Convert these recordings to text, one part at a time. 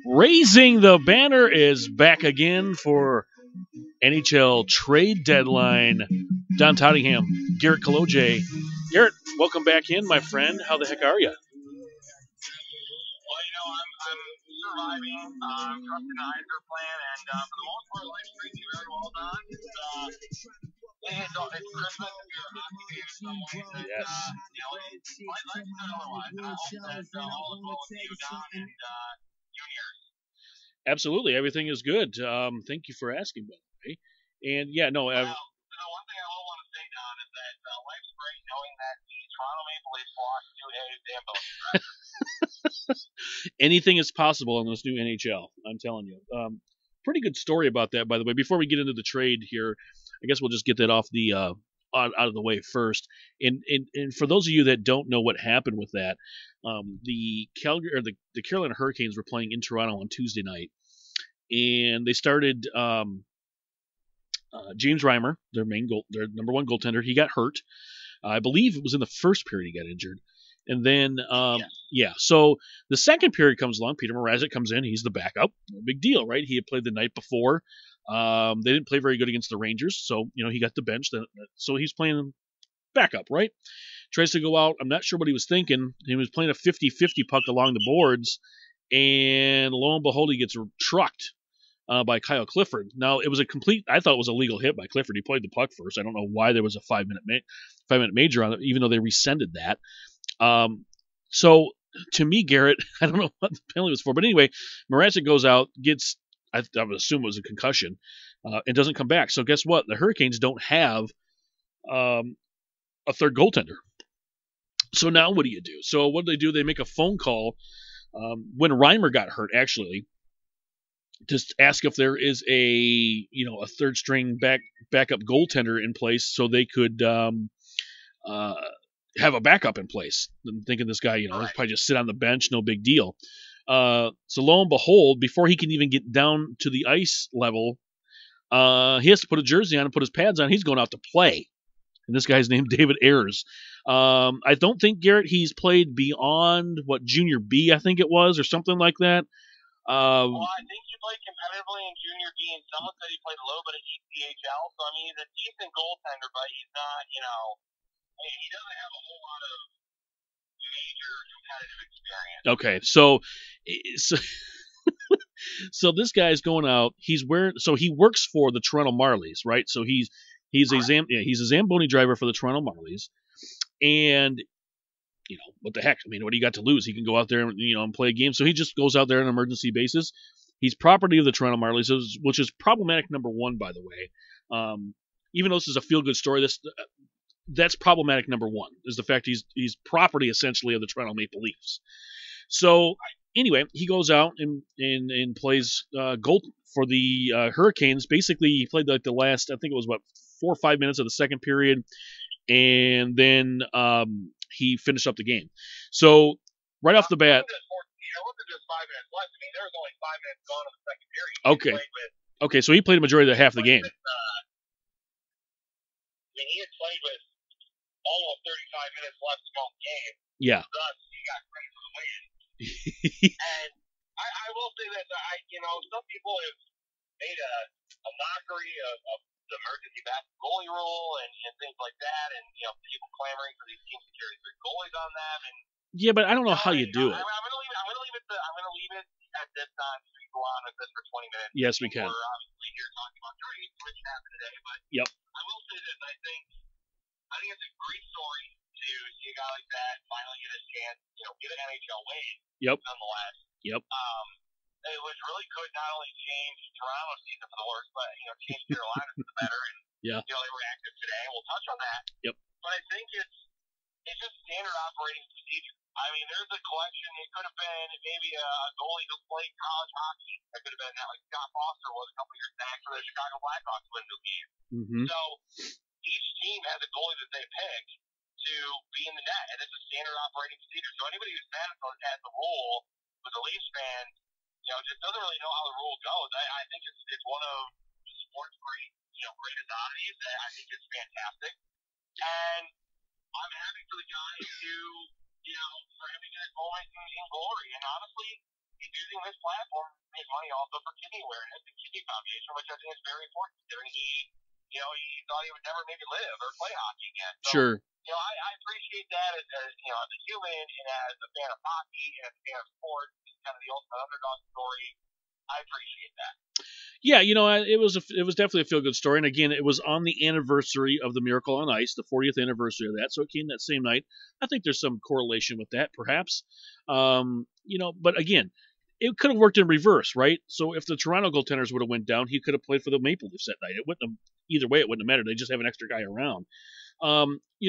Raising the Banner is back again for NHL trade deadline. Don Tottingham, Garrett Kaloje. Garrett, welcome back in, my friend. How the heck are you? Well, I'm surviving. I'm trusting the Heiser plan, and for the most part, life's treating me very well, Don. It's Christmas. If you're a hockey fan in some ways, and, Yes. life's good otherwise. I hope that all is well with you, Don, and you and yours. Absolutely, everything is good. Thank you for asking, by the way. And yeah, no. Well, the one thing I will want to say, Don, is that life's great knowing that the Toronto Maple Leafs lost to a Zamboni. Anything is possible in this new NHL. I'm telling you. Pretty good story about that, by the way. Before we get into the trade here, I guess we'll just get that off the out of the way first. And for those of you that don't know what happened with that, the Carolina Hurricanes were playing in Toronto on Tuesday night, and they started James Reimer, their number one goaltender. He got hurt. I believe it was in the first period he got injured. And then, so the second period comes along. Peter Mrazek comes in. He's the backup. No big deal, right? He had played the night before. They didn't play very good against the Rangers, so he got the bench. So he's playing backup, right? Tries to go out. I'm not sure what he was thinking. He was playing a 50-50 puck along the boards, and lo and behold, he gets trucked by Kyle Clifford. Now, it was I thought it was a legal hit by Clifford. He played the puck first. I don't know why there was a 5-minute major on it, even though they rescinded that. So to me, Garrett, I don't know what the penalty was for, but anyway, Mrazek goes out, gets, I would assume it was a concussion, and doesn't come back. So guess what? The Hurricanes don't have a third goaltender. So now what do you do? So what do? They make a phone call when Reimer got hurt, actually, to ask if there is a third string backup goaltender in place so they could have a backup in place. I'm thinking this guy, he'll probably just sit on the bench, no big deal. So lo and behold, before he can even get down to the ice level, he has to put a jersey on and put his pads on. He's going out to play. And this guy's named David Ayers. I don't think, Garrett, he's played beyond, Junior B, I think it was, or something like that. Well, I think he played competitively in Junior B, and someone said he played a little bit of ECHL. So, I mean, he's a decent goaltender, but he's not, he doesn't have a whole lot of major competitive experience. Okay, so this guy's going out. He works for the Toronto Marlies, right? So he's a Zamboni driver for the Toronto Marlies, and what the heck? I mean, what do you got to lose? He can go out there and and play a game. So he just goes out there on an emergency basis. He's property of the Toronto Marlies, which is problematic number one, by the way. Even though this is a feel-good story, that's problematic number one, is the fact he's property essentially of the Toronto Maple Leafs. So anyway, he goes out and plays goal for the Hurricanes. Basically, he played like the last, I think it was 4 or 5 minutes of the second period, and then he finished up the game. So right off the bat, it wasn't just 5 minutes left. I mean, there was only 5 minutes gone in the second period. Okay, so he played a majority of half the game. He had played with almost 35 minutes left to go in the game. Yeah. Thus, he got credit for the win. And I will say this, some people have made a mockery of the emergency backup goalie rule and things like that, and people clamoring for these teams to carry 3 goalies on them. And yeah, but I don't know how you do it. I'm gonna leave it at this time. So we go on with this for 20 minutes. Yes, we can. We're obviously here talking about trades, which happened today, but yep. I will say this. I think it's a great story to see a guy like that finally get his chance, get an NHL win. Yep. Nonetheless. Yep. It was really could not only change Toronto's season for the worse, but change Carolina for the better. And yeah. They were active today. We'll touch on that. Yep. But I think it's just standard operating procedure. I mean, there's a collection. It could have been maybe a goalie who played college hockey. It could have been that, like Scott Foster was a couple years back for the Chicago Blackhawks win the game. Mm-hmm. So each team has a goalie that they pick to be in the net, and it's a standard operating procedure. So anybody who's mad at the rule with a Leafs fan, just doesn't really know how the rule goes. I think it's one of the sport's greatest oddities. I think it's fantastic. And I'm happy for the guy to, for him to get a moment in glory. And honestly, he's using this platform to make money also for kidney awareness and kidney foundation, which I think is very important considering he thought he would never maybe live or play hockey again. So, Sure. I appreciate that as as a human and as a fan of hockey and as a fan of sports, it's kind of the ultimate underdog story. I appreciate that. Yeah, it was definitely a feel good story, and again, it was on the anniversary of the Miracle on Ice, the 40th anniversary of that, so it came that same night. I think there's some correlation with that, perhaps. But again, it could have worked in reverse, right? So if the Toronto goaltenders would have went down, he could have played for the Maple Leafs that night. It wouldn't have either way. It wouldn't have mattered. They just have an extra guy around.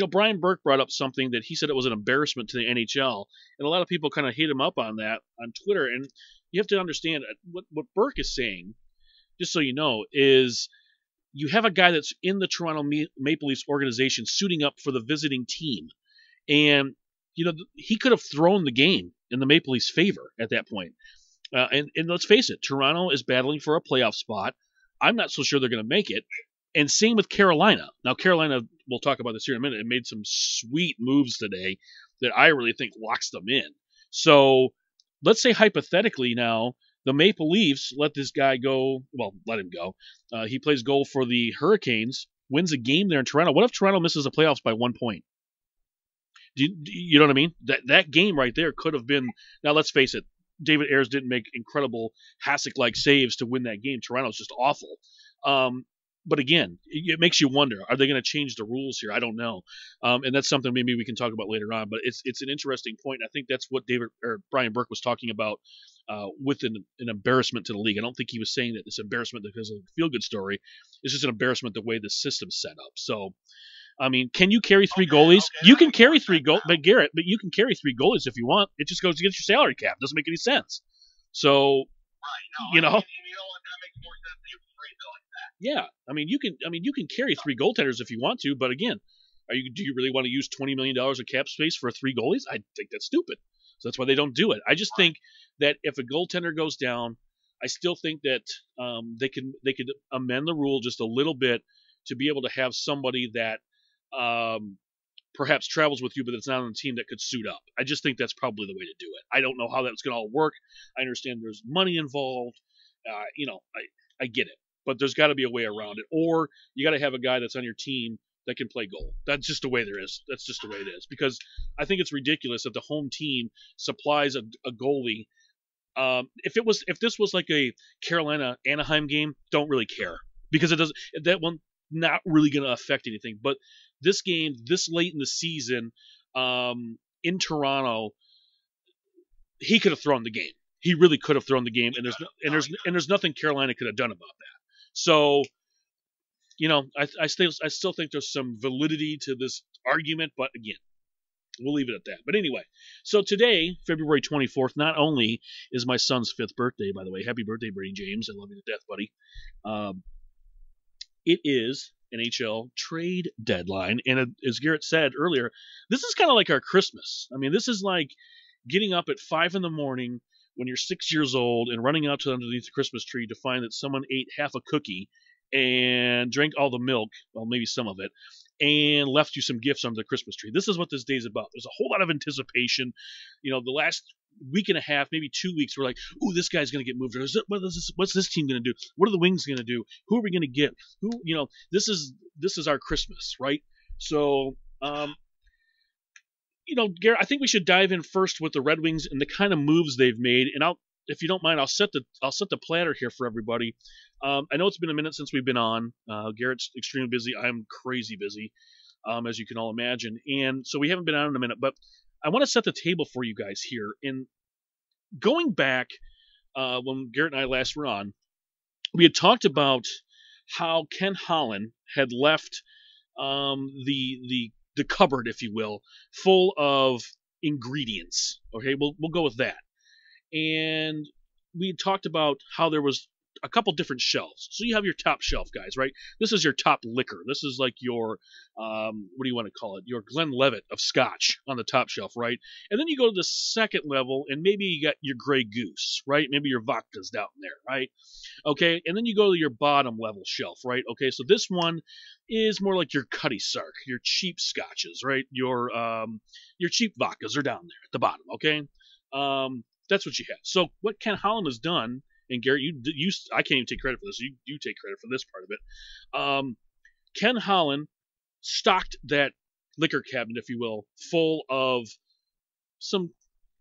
Brian Burke brought up something that he said it was an embarrassment to the NHL, and a lot of people kind of hate him up on that on Twitter. And you have to understand what Burke is saying, just so you know, is you have a guy that's in the Toronto Maple Leafs organization suiting up for the visiting team, and he could have thrown the game in the Maple Leafs' favor at that point. And let's face it, Toronto is battling for a playoff spot. I'm not so sure they're going to make it. And same with Carolina. Now, Carolina, we'll talk about this here in a minute, it made some sweet moves today that I really think locks them in. So let's say hypothetically now, the Maple Leafs let this guy go. Well, let him go. He plays goal for the Hurricanes, wins a game there in Toronto. What if Toronto misses the playoffs by 1 point? Do you know what I mean? That game right there could have been. Now, let's face it. David Ayres didn't make incredible Hasek-like saves to win that game. Toronto's just awful. But again, it makes you wonder: are they going to change the rules here? I don't know, and that's something maybe we can talk about later on. But it's an interesting point. I think that's what Brian Burke was talking about with an embarrassment to the league. I don't think he was saying that it's embarrassment because of the feel-good story. It's just an embarrassment the way the system's set up. So, I mean, can you carry three goalies? Okay. You can carry three goalies, but you can carry three goalies if you want. It just goes against your salary cap. It doesn't make any sense. So, right. No, and you know what? That makes more sense than you phrase it like that. Yeah, you can carry three goaltenders if you want to, but again, do you really want to use $20 million of cap space for three goalies? I think that's stupid. So that's why they don't do it. I just think that if a goaltender goes down, I still think that they could amend the rule just a little bit to be able to have somebody that perhaps travels with you, but it's not on the team that could suit up. I just think that's probably the way to do it. I don't know how that's going to all work. I understand there's money involved. I get it. But there's got to be a way around it. Or you got to have a guy that's on your team that can play goal. That's just the way there is. That's just the way it is. Because I think it's ridiculous that the home team supplies a goalie. If this was like a Carolina Anaheim game, don't really care because that one not really going to affect anything. But this game, this late in the season, in Toronto, he could have thrown the game. He really could have thrown the game, and there's nothing Carolina could have done about that. So, I still think there's some validity to this argument, but again, we'll leave it at that. But anyway, so today, February 24th, not only is my son's 5th birthday, by the way, happy birthday, Brady James, I love you to death, buddy. It is NHL trade deadline, and as Garrett said earlier, this is kind of like our Christmas. I mean, this is like getting up at 5 a.m. when you're 6 years old and running out to underneath the Christmas tree to find that someone ate half a cookie and drank all the milk, well, maybe some of it, and left you some gifts under the Christmas tree. This is what this day is about. There's a whole lot of anticipation. The last week and a half, maybe 2 weeks, we're like, ooh, this guy's going to get moved. What's this team going to do? What are the Wings going to do? Who are we going to get? This is our Christmas, right? So, Garrett, I think we should dive in first with the Red Wings and the kind of moves they've made. And if you don't mind, I'll set the platter here for everybody. I know it's been a minute since we've been on. Garrett's extremely busy. I'm crazy busy, as you can all imagine. And so we haven't been on in a minute, but I want to set the table for you guys here. And going back when Garrett and I last were on, we had talked about how Ken Holland had left the cupboard, if you will, full of ingredients. Okay, we'll go with that. And we talked about how there was a couple different shelves. So you have your top shelf guys, right? This is your top liquor. This is like your what do you want to call it? Your Glenlivet of Scotch on the top shelf, right? And then you go to the second level, and maybe you got your Grey Goose, right? Maybe your vodka's down there, right? Okay, and then you go to your bottom level shelf, right? Okay, so this one is more like your Cutty Sark, your cheap scotches, right? Your cheap vodkas are down there at the bottom, okay? That's what you have. So what Ken Holland has done, and Garrett, you I can't even take credit for this. You take credit for this part of it. Ken Holland stocked that liquor cabinet, if you will, full of some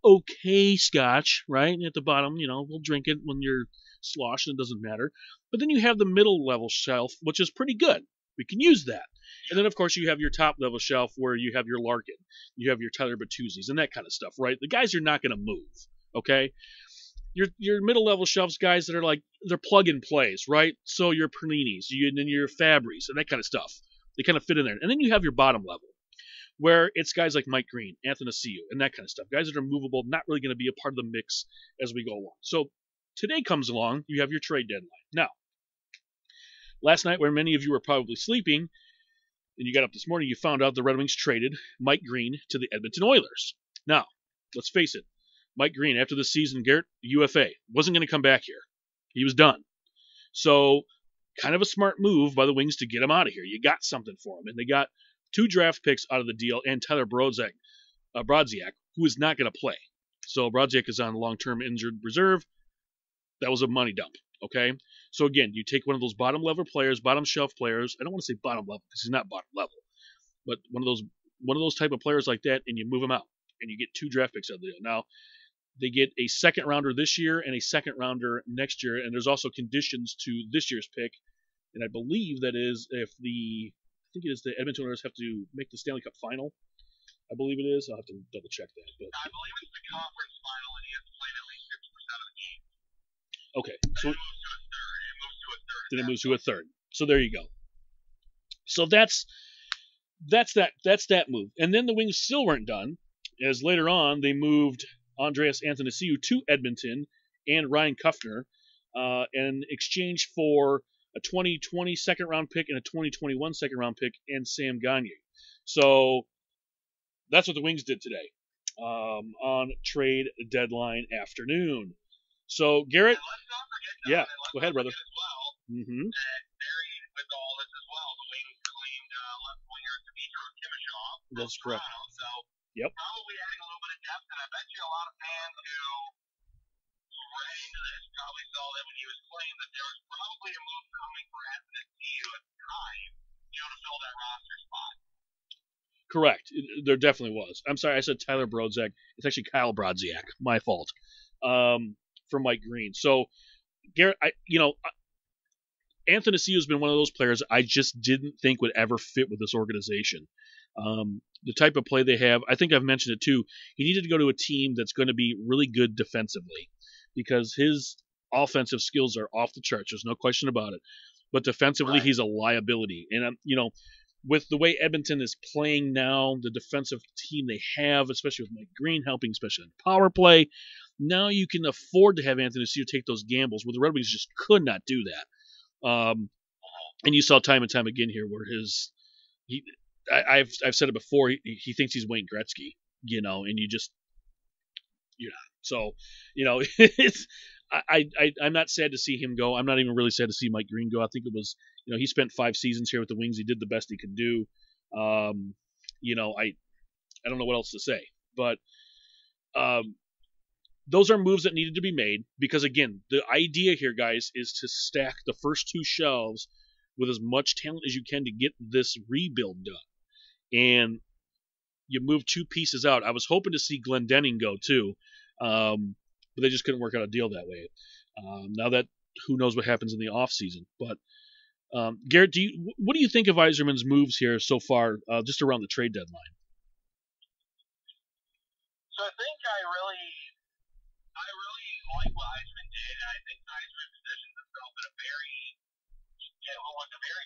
okay scotch, right? At the bottom, we'll drink it when you're sloshed, and it doesn't matter. But then you have the middle level shelf, which is pretty good. We can use that. And then, of course, you have your top level shelf where you have your Larkin, you have your Tyler Bertuzzi's, and that kind of stuff, right? The guys you're not going to move, okay? Your middle level shelves, guys that are like, they're plug and plays, right? So your Perninis, and then your Fabris, and that kind of stuff. They kind of fit in there. And then you have your bottom level, where it's guys like Mike Green, Athanasiou, and that kind of stuff. Guys that are movable, not really going to be a part of the mix as we go along. So today comes along, you have your trade deadline. Now, last night, where many of you were probably sleeping, and you got up this morning, you found out the Red Wings traded Mike Green to the Edmonton Oilers. Now, let's face it, Mike Green, after the season, Garrett, UFA, wasn't going to come back here. He was done. So, kind of a smart move by the Wings to get him out of here. You got something for him, and they got 2 draft picks out of the deal, and Tyler Brodziak, who is not going to play. So Brodziak is on long-term injured reserve. That was a money dump, okay? So again, you take one of those bottom level players, bottom shelf players. I don't want to say bottom level because he's not bottom level, but one of those type of players like that, and you move him out, and you get 2 draft picks out of the deal. Now, they get a second rounder this year and a second rounder next year, and there's also conditions to this year's pick, and I believe that is I think it is the Edmonton Oilers have to make the Stanley Cup final. I believe it is. I'll have to double check that. But I believe it's the conference final, and he has played at least 50% of the game. Okay, so it moves to a third. Then it moves to a third. So there you go. So that's that move. And then the Wings still weren't done, as later on they moved Andreas Athanasiou to Edmonton and Ryan Kuffner in exchange for a 2020 second round pick and a 2021 second round pick and Sam Gagner. So that's what the Wings did today on trade deadline afternoon. So Garrett, go ahead, brother. Mm-hmm. That buried with all this as well, the Wings claimed left winger Dmytro Timashov. That's correct. So yep. Probably adding a little bit of depth, and I bet you a lot of fans who read into this probably saw that when he was claimed that there was probably a move coming for Athanasiou at the time, to fill that roster spot. Correct. There definitely was. I'm sorry, I said Tyler Brodziak. It's actually Kyle Brodziak. My fault. For Mike Green. So, Garrett, Athanasiou has been one of those players I just didn't think would ever fit with this organization. The type of play they have, I think I've mentioned it too. He needed to go to a team that's going to be really good defensively because his offensive skills are off the charts. There's no question about it. But defensively, right, he's a liability. And, with the way Edmonton is playing now, the defensive team they have, especially with Mike Green helping, especially on power play, now you can afford to have Athanasiou take those gambles where the Red Wings just could not do that. And you saw time and time again here where I've said it before, he thinks he's Wayne Gretzky, and you're not. So, it's, I'm not sad to see him go. I'm not even really sad to see Mike Green go. I think it was, he spent 5 seasons here with the Wings. He did the best he could do. I don't know what else to say, but those are moves that needed to be made because, again, the idea here, guys, is to stack the first 2 shelves with as much talent as you can to get this rebuild done. And you move 2 pieces out. I was hoping to see Glendening go too, but they just couldn't work out a deal that way. Now that who knows what happens in the off season. But Garrett, what do you think of Yzerman's moves here so far, just around the trade deadline? So I think I really like what Yzerman did, and I think Yzerman positions himself in a very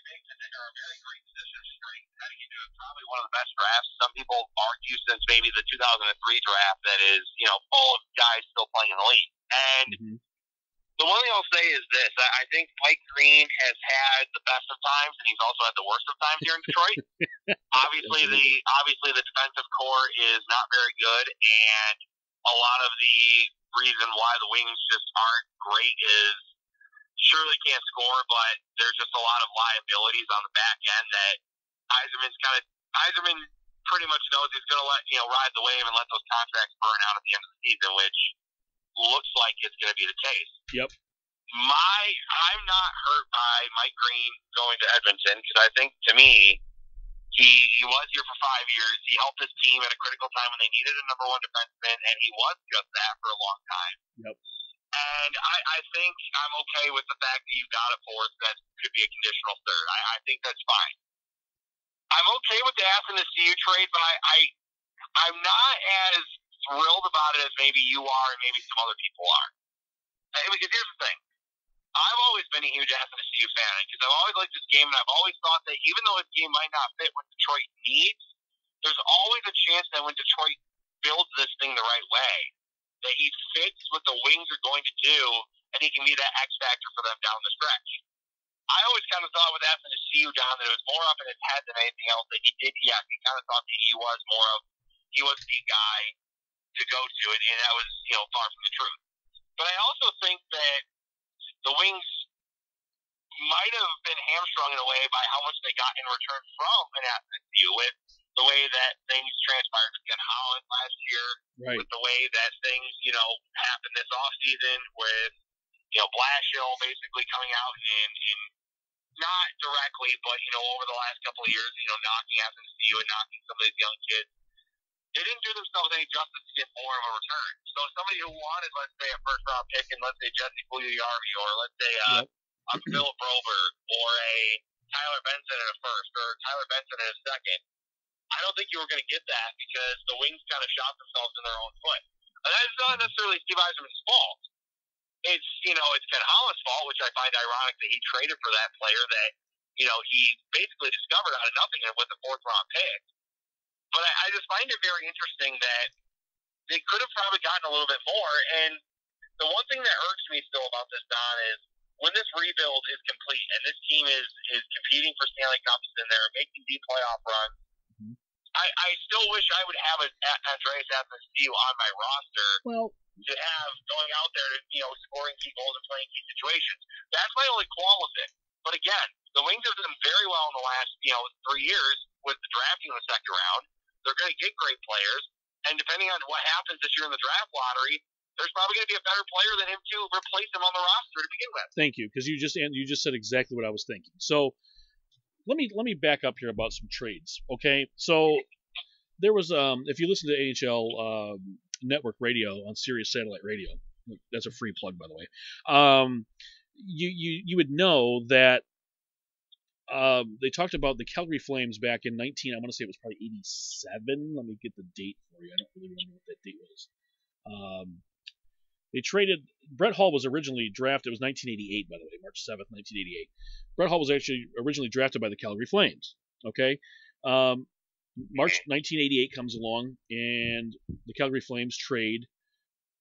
big position, or a very great position of strength, heading into probably one of the best drafts. Some people argue since maybe the 2003 draft that is, full of guys still playing in the league. And The one thing I'll say is this: I think Mike Green has had the best of times, and he's also had the worst of times here in Detroit. obviously, the defensive core is not very good, and a lot of the reason why the Wings just aren't great is sure they can't score, but there's just a lot of liabilities on the back end that Yzerman pretty much knows he's going to let ride the wave and let those contracts burn out at the end of the season, which looks like it's going to be the case. Yep. I'm not hurt by Mike Green going to Edmonton because I think, to me, he was here for 5 years. He helped his team at a critical time when they needed a number one defenseman, and he was just that for a long time. Yep. And I think I'm okay with the fact that you got a fourth that could be a conditional third. I think that's fine. I'm okay with the Athanasiou trade, but I'm not as thrilled about it as maybe you are and maybe some other people are. Because here's the thing. I've always been a huge Athanasiou fan because I've always liked this game, and I've always thought that even though his game might not fit what Detroit needs, there's always a chance that when Detroit builds this thing the right way, that he fits what the Wings are going to do, and he can be that X factor for them down the stretch. I always kind of thought with Athanasiou down that it was more up in his head than anything else that he did. Yeah, he kind of thought that he was the guy to go to, and that was far from the truth. But I also think that the Wings might have been hamstrung in a way by how much they got in return from an Athanasiou with the way that things transpired with Ken Holland last year, right. With the way that things, happened this offseason with, Blashill basically coming out and not directly, but, over the last couple of years, knocking Athanasiou and knocking some of these young kids. They didn't do themselves any justice to get more of a return. So somebody who wanted, let's say, a first-round pick and let's say Jesse Puljujarvi or let's say a Philip Broberg or a Tyler Benson in a first or Tyler Benson in a second, I don't think you were going to get that because the Wings kind of shot themselves in their own foot. And that's not necessarily Steve Yzerman's fault. It's Ken Holland's fault, which I find ironic that he traded for that player that, he basically discovered out of nothing with a fourth-round pick. But I just find it very interesting that they could have probably gotten a little bit more. And the one thing that irks me still about this, Don, is when this rebuild is complete and this team is competing for Stanley Cups and they're making deep playoff runs, I still wish I would have Andreas Athanasiou on my roster to have going out there to, scoring key goals and playing key situations. That's my only qualm with it. But again, the Wings have done very well in the last, 3 years with the drafting in the second round. They're going to get great players. And depending on what happens this year in the draft lottery, there's probably going to be a better player than him to replace him on the roster to begin with. Thank you, because you just said exactly what I was thinking. So let me back up here about some trades. Okay, so there was if you listen to AHL network radio on Sirius Satellite Radio, that's a free plug by the way. You would know that they talked about the Calgary Flames back in I want to say it was probably 87. Let me get the date for you. I don't really remember what that date was. They traded. Brett Hull was originally drafted. It was 1988, by the way, March 7th, 1988. Brett Hull was actually originally drafted by the Calgary Flames. Okay, March 1988 comes along, and the Calgary Flames trade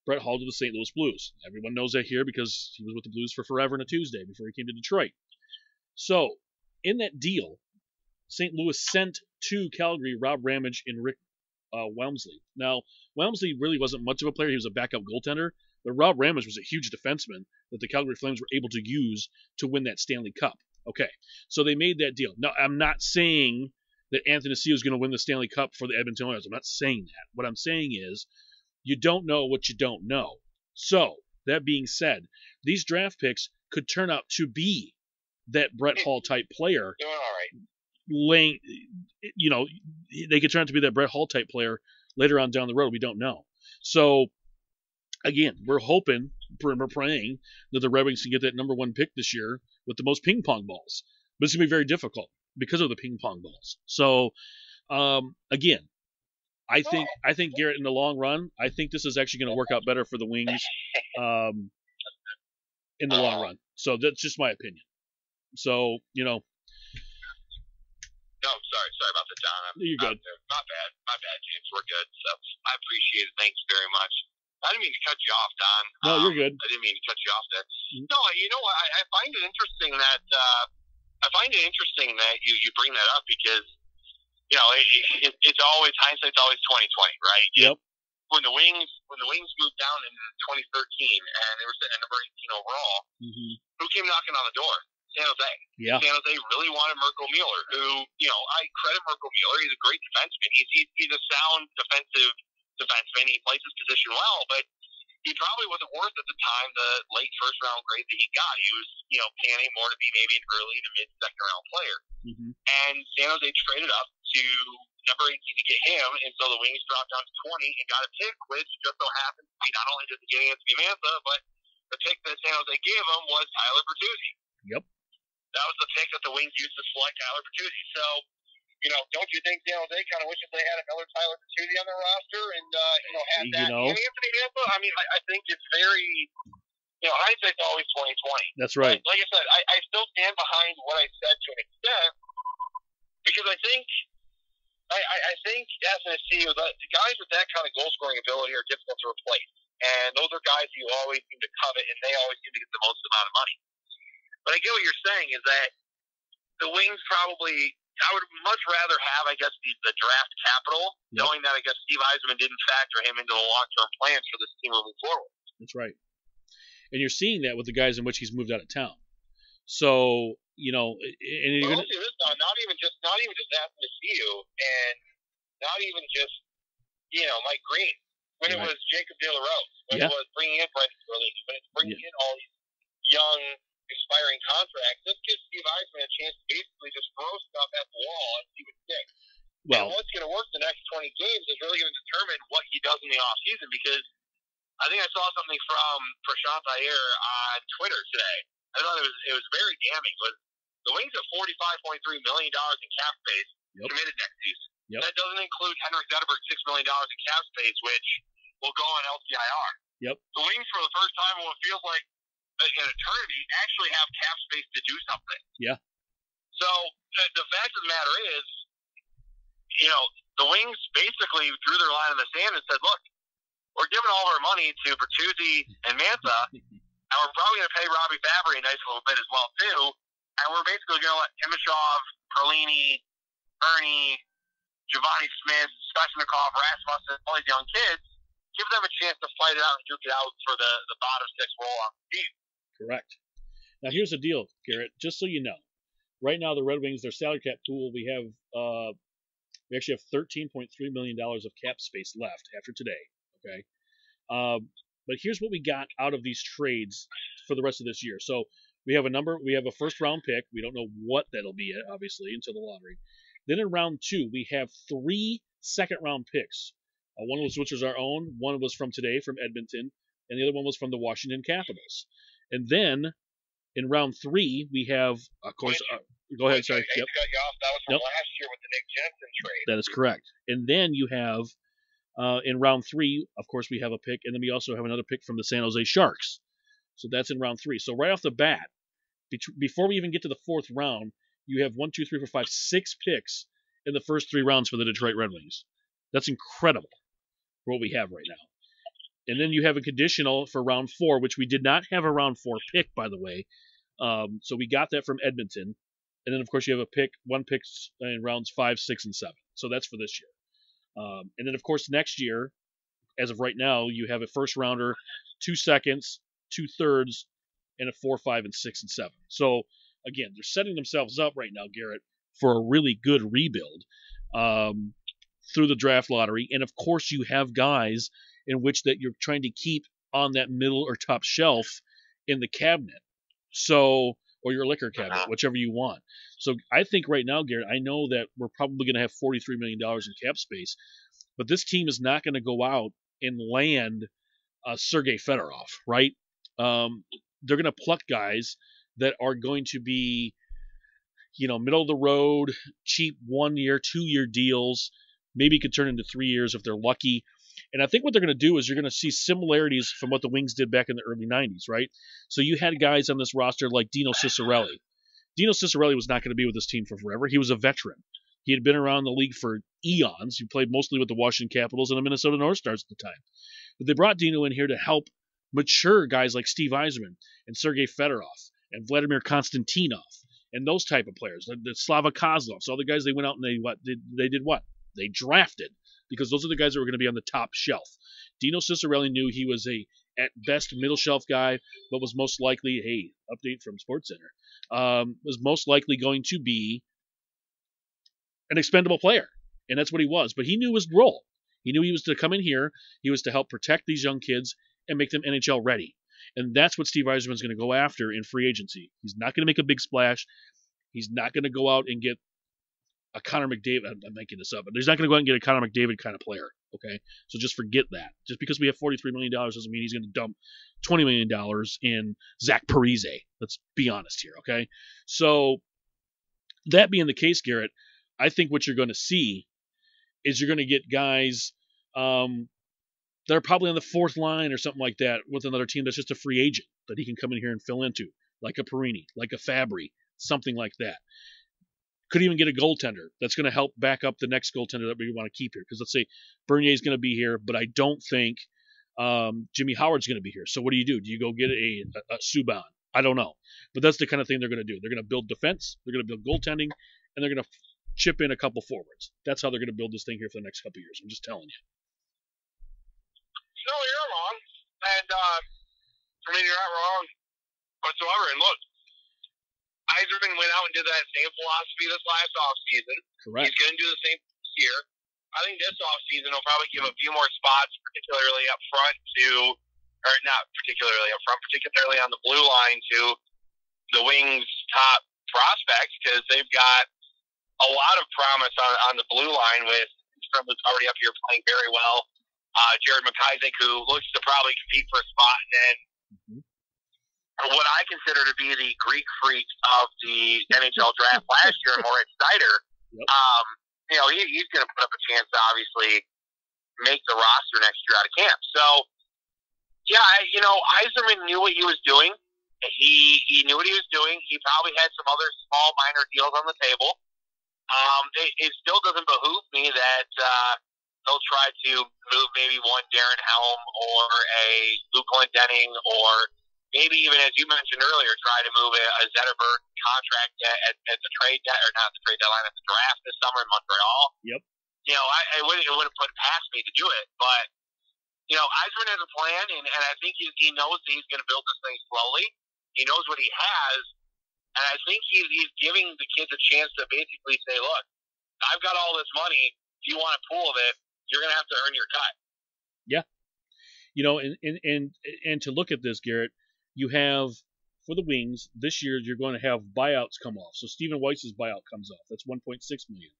Brett Hull to the St. Louis Blues. Everyone knows that here because he was with the Blues for forever and a Tuesday before he came to Detroit. So in that deal, St. Louis sent to Calgary Rob Ramage and Rick Whelmsley. Now, Whelmsley really wasn't much of a player. He was a backup goaltender. But Rob Ramage was a huge defenseman that the Calgary Flames were able to use to win that Stanley Cup. Okay, so they made that deal. Now, I'm not saying that Athanasiou is going to win the Stanley Cup for the Edmonton Oilers. I'm not saying that. What I'm saying is you don't know what you don't know. So, that being said, these draft picks could turn out to be that Brett Hull type player. Doing all right. They could turn out to be that Brett Hull type player later on down the road. We don't know. So, again, we're hoping, we're praying that the Red Wings can get that number one pick this year with the most ping pong balls. But it's going to be very difficult because of the ping pong balls. So, again, I think Garrett, in the long run, I think this is actually going to work out better for the Wings in the long run. So that's just my opinion. So, No, sorry about that, John. You're good. My bad, James. We're good. So I appreciate it. Thanks very much. I didn't mean to cut you off, Don. No, you're good. I didn't mean to cut you off there. No, you know what? I find it interesting that you bring that up because you know it's always hindsight's always 2020, right? Yep. When the Wings moved down in 2013 and they were sitting at number 18 overall, who came knocking on the door? San Jose. Yeah. San Jose really wanted Mirko Mueller, who, you know, I credit Mirko Mueller. He's a great defenseman. He's a sound defenseman. He plays his position well, but he probably wasn't worth at the time the late first round grade that he got. He was, you know, panning more to be maybe an early to mid second round player. And San Jose traded up to number 18 to get him, and so the Wings dropped down to 20 and got a pick, which just so happens to be not only just getting Anthony Mantha, but the pick that San Jose gave him was Tyler Bertuzzi. Yep. That was the pick that the Wings used to select Tyler Bertuzzi. So, you know, don't you think San Jose kind of wishes they had another Tyler Bertuzzi on their roster and, you know, had that and Anthony Mantha? I mean, I think it's very, you know, hindsight's always 2020. That's right. But like I said, I still stand behind what I said to an extent because I think SNC, the guys with that kind of goal scoring ability are difficult to replace. And those are guys you always seem to covet, and they always seem to get the most amount of money. But I get what you're saying is that the Wings probably, I would much rather have, I guess, the draft capital, knowing that I guess Steve Yzerman didn't factor him into the long-term plans for this team moving forward. That's right. And you're seeing that with the guys in which he's moved out of town. So, you know, and you're going to see this now, not even just asking to see you, and not even just, you know, Mike Green. When it was Jacob De La Rose, when it was bringing in Brendan Burley, when it's bringing in all these young, expiring contracts, this gives Steve Yzerman a chance to basically just throw stuff at the wall and see what sticks. Well, and what's going to work the next 20 games is really going to determine what he does in the offseason, because I think I saw something from Prashant Iyer on Twitter today. I thought it was very damning. Was the Wings have $45.3 million in cap space committed next season. That doesn't include Henrik Zetterberg's $6 million in cap space, which will go on LTIR. The Wings, for the first time in what feels like an eternity, actually have cap space to do something. So the fact of the matter is, you know, the Wings basically drew their line in the sand and said, look, we're giving all of our money to Bertuzzi and Mantha, and we're probably going to pay Robbie Fabry a nice little bit as well, too, and we're basically going to let Timashov, Perlini, Ernie, Giovanni Smith, Svechnikov, Rasmussen, all these young kids, give them a chance to fight it out and duke it out for the bottom six roll on the team. Correct. Now, here's the deal, Garrett, just so you know. Right now, the Red Wings, their salary cap pool, we actually have $13.3 million of cap space left after today. Okay. But here's what we got out of these trades for the rest of this year. So we have a first round pick. We don't know what that'll be yet, obviously, until the lottery. Then in round 2, we have 3 second round picks. One was which was our own, one was from today from Edmonton, and the other one was from the Washington Capitals. And then in round 3, we have, of course, go ahead, sorry. Cut you off. That was from last year with the Nick Jensen trade. That is correct. And then you have in round 3, of course, we have a pick, and then we also have another pick from the San Jose Sharks. So that's in round 3. So right off the bat, before we even get to the 4th round, you have 1, 2, 3, 4, 5, 6 picks in the first 3 rounds for the Detroit Red Wings. That's incredible for what we have right now. And then you have a conditional for round 4, which we did not have a round 4 pick, by the way. So we got that from Edmonton. And then, of course, you have one pick in rounds 5, 6, and 7. So that's for this year. And then, of course, next year, as of right now, you have a first rounder, 2 seconds, 2 thirds, and a 4, 5, and 6, and 7. So, again, they're setting themselves up right now, Garrett, for a really good rebuild through the draft lottery. And, of course, you have guys in which that you're trying to keep on that middle or top shelf in the cabinet. So, or your liquor cabinet, whichever you want. So I think right now, Garrett, I know that we're probably going to have $43 million in cap space, but this team is not going to go out and land Sergei Fedorov, right? They're going to pluck guys that are going to be, middle of the road, cheap 1-year, 2-year deals, maybe could turn into 3 years if they're lucky. And I think what they're going to do is you're going to see similarities from what the Wings did back in the early 90s, right? So you had guys on this roster like Dino Ciccarelli. Dino Ciccarelli was not going to be with this team for forever. He was a veteran. He had been around the league for eons. He played mostly with the Washington Capitals and the Minnesota North Stars at the time. But they brought Dino in here to help mature guys like Steve Yzerman and Sergei Fedorov and Vladimir Konstantinov and those type of players, the Slava Kozlovs, all the guys they went out and they did what? They drafted, because those are the guys that were going to be on the top shelf. Dino Ciccarelli knew he was at best middle shelf guy, but was most likely, update from SportsCenter, was most likely going to be an expendable player, and that's what he was. But he knew his role. He knew he was to come in here, he was to help protect these young kids and make them NHL ready. And that's what Steve Yzerman's going to go after in free agency. He's not going to make a big splash. He's not going to go out and get a Connor McDavid. I'm making this up, but he's not going to go out and get a Connor McDavid kind of player. Okay, so just forget that. Just because we have $43 million doesn't mean he's going to dump $20 million in Zach Parise. Let's be honest here. Okay, so that being the case, Garrett, I think what you're going to see is you're going to get guys that are probably on the fourth line or something like that with another team that's just a free agent that he can come in here and fill into, like a Perini, like a Fabry, something like that. Could even get a goaltender that's going to help back up the next goaltender that we want to keep here. Because let's say Bernier's going to be here, but I don't think Jimmy Howard's going to be here. So what do? Do you go get a Subban? I don't know. But that's the kind of thing they're going to do. They're going to build defense, they're going to build goaltending, and they're going to chip in a couple forwards. That's how they're going to build this thing here for the next couple of years. I'm just telling you. No, you're not wrong. And, you're not wrong whatsoever. And look, Yzerman went out and did that same philosophy this last offseason. Correct. He's going to do the same this year. I think this offseason will probably give a few more spots, particularly up front or not particularly up front, particularly on the blue line to the Wings' top prospects, because they've got a lot of promise on the blue line with Strom, who's already up here playing very well. Jared McIsaac, who looks to probably compete for a spot, and then what I consider to be the Greek freak of the NHL draft last year, Moritz Seider. Yep. He's going to put up a chance to obviously make the roster next year out of camp. So, Yzerman knew what he was doing. He knew what he was doing. He probably had some other small minor deals on the table. It still doesn't behoove me that they'll try to move maybe one Darren Helm or a Luke Glendening, or maybe even, as you mentioned earlier, try to move a Zetterberg contract at the trade or not the trade deadline, at the draft this summer in Montreal. Yep. It wouldn't put past me to do it, but Yzerman has a plan, and I think he knows that he's going to build this thing slowly. He knows what he has, and I think he's giving the kids a chance to basically say, look, I've got all this money. If you want a pool of it, you're going to have to earn your cut. Yeah. And to look at this, Garrett, you have, for the Wings, this year you're going to have buyouts come off. So Stephen Weiss's buyout comes off. That's $1.6 million.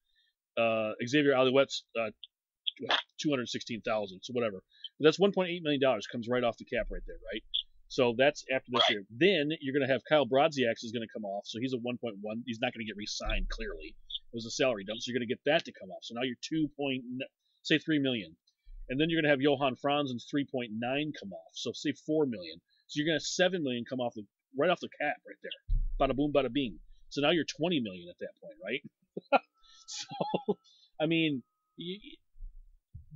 Xavier Alouette's $216,000, so whatever. But that's $1.8 million comes right off the cap right there, right? So that's after this year. Then you're going to have Kyle Brodziak is going to come off. So he's a 1.1. He's not going to get re-signed, clearly. It was a salary dump, so you're going to get that to come off. So now you're $3 million. And then you're going to have Johan Franzen's 3.9 come off. So say $4 million. So you're going to have $7 million come off right off the cap right there. Bada boom, bada bing. So now you're $20 million at that point, right? So, I mean,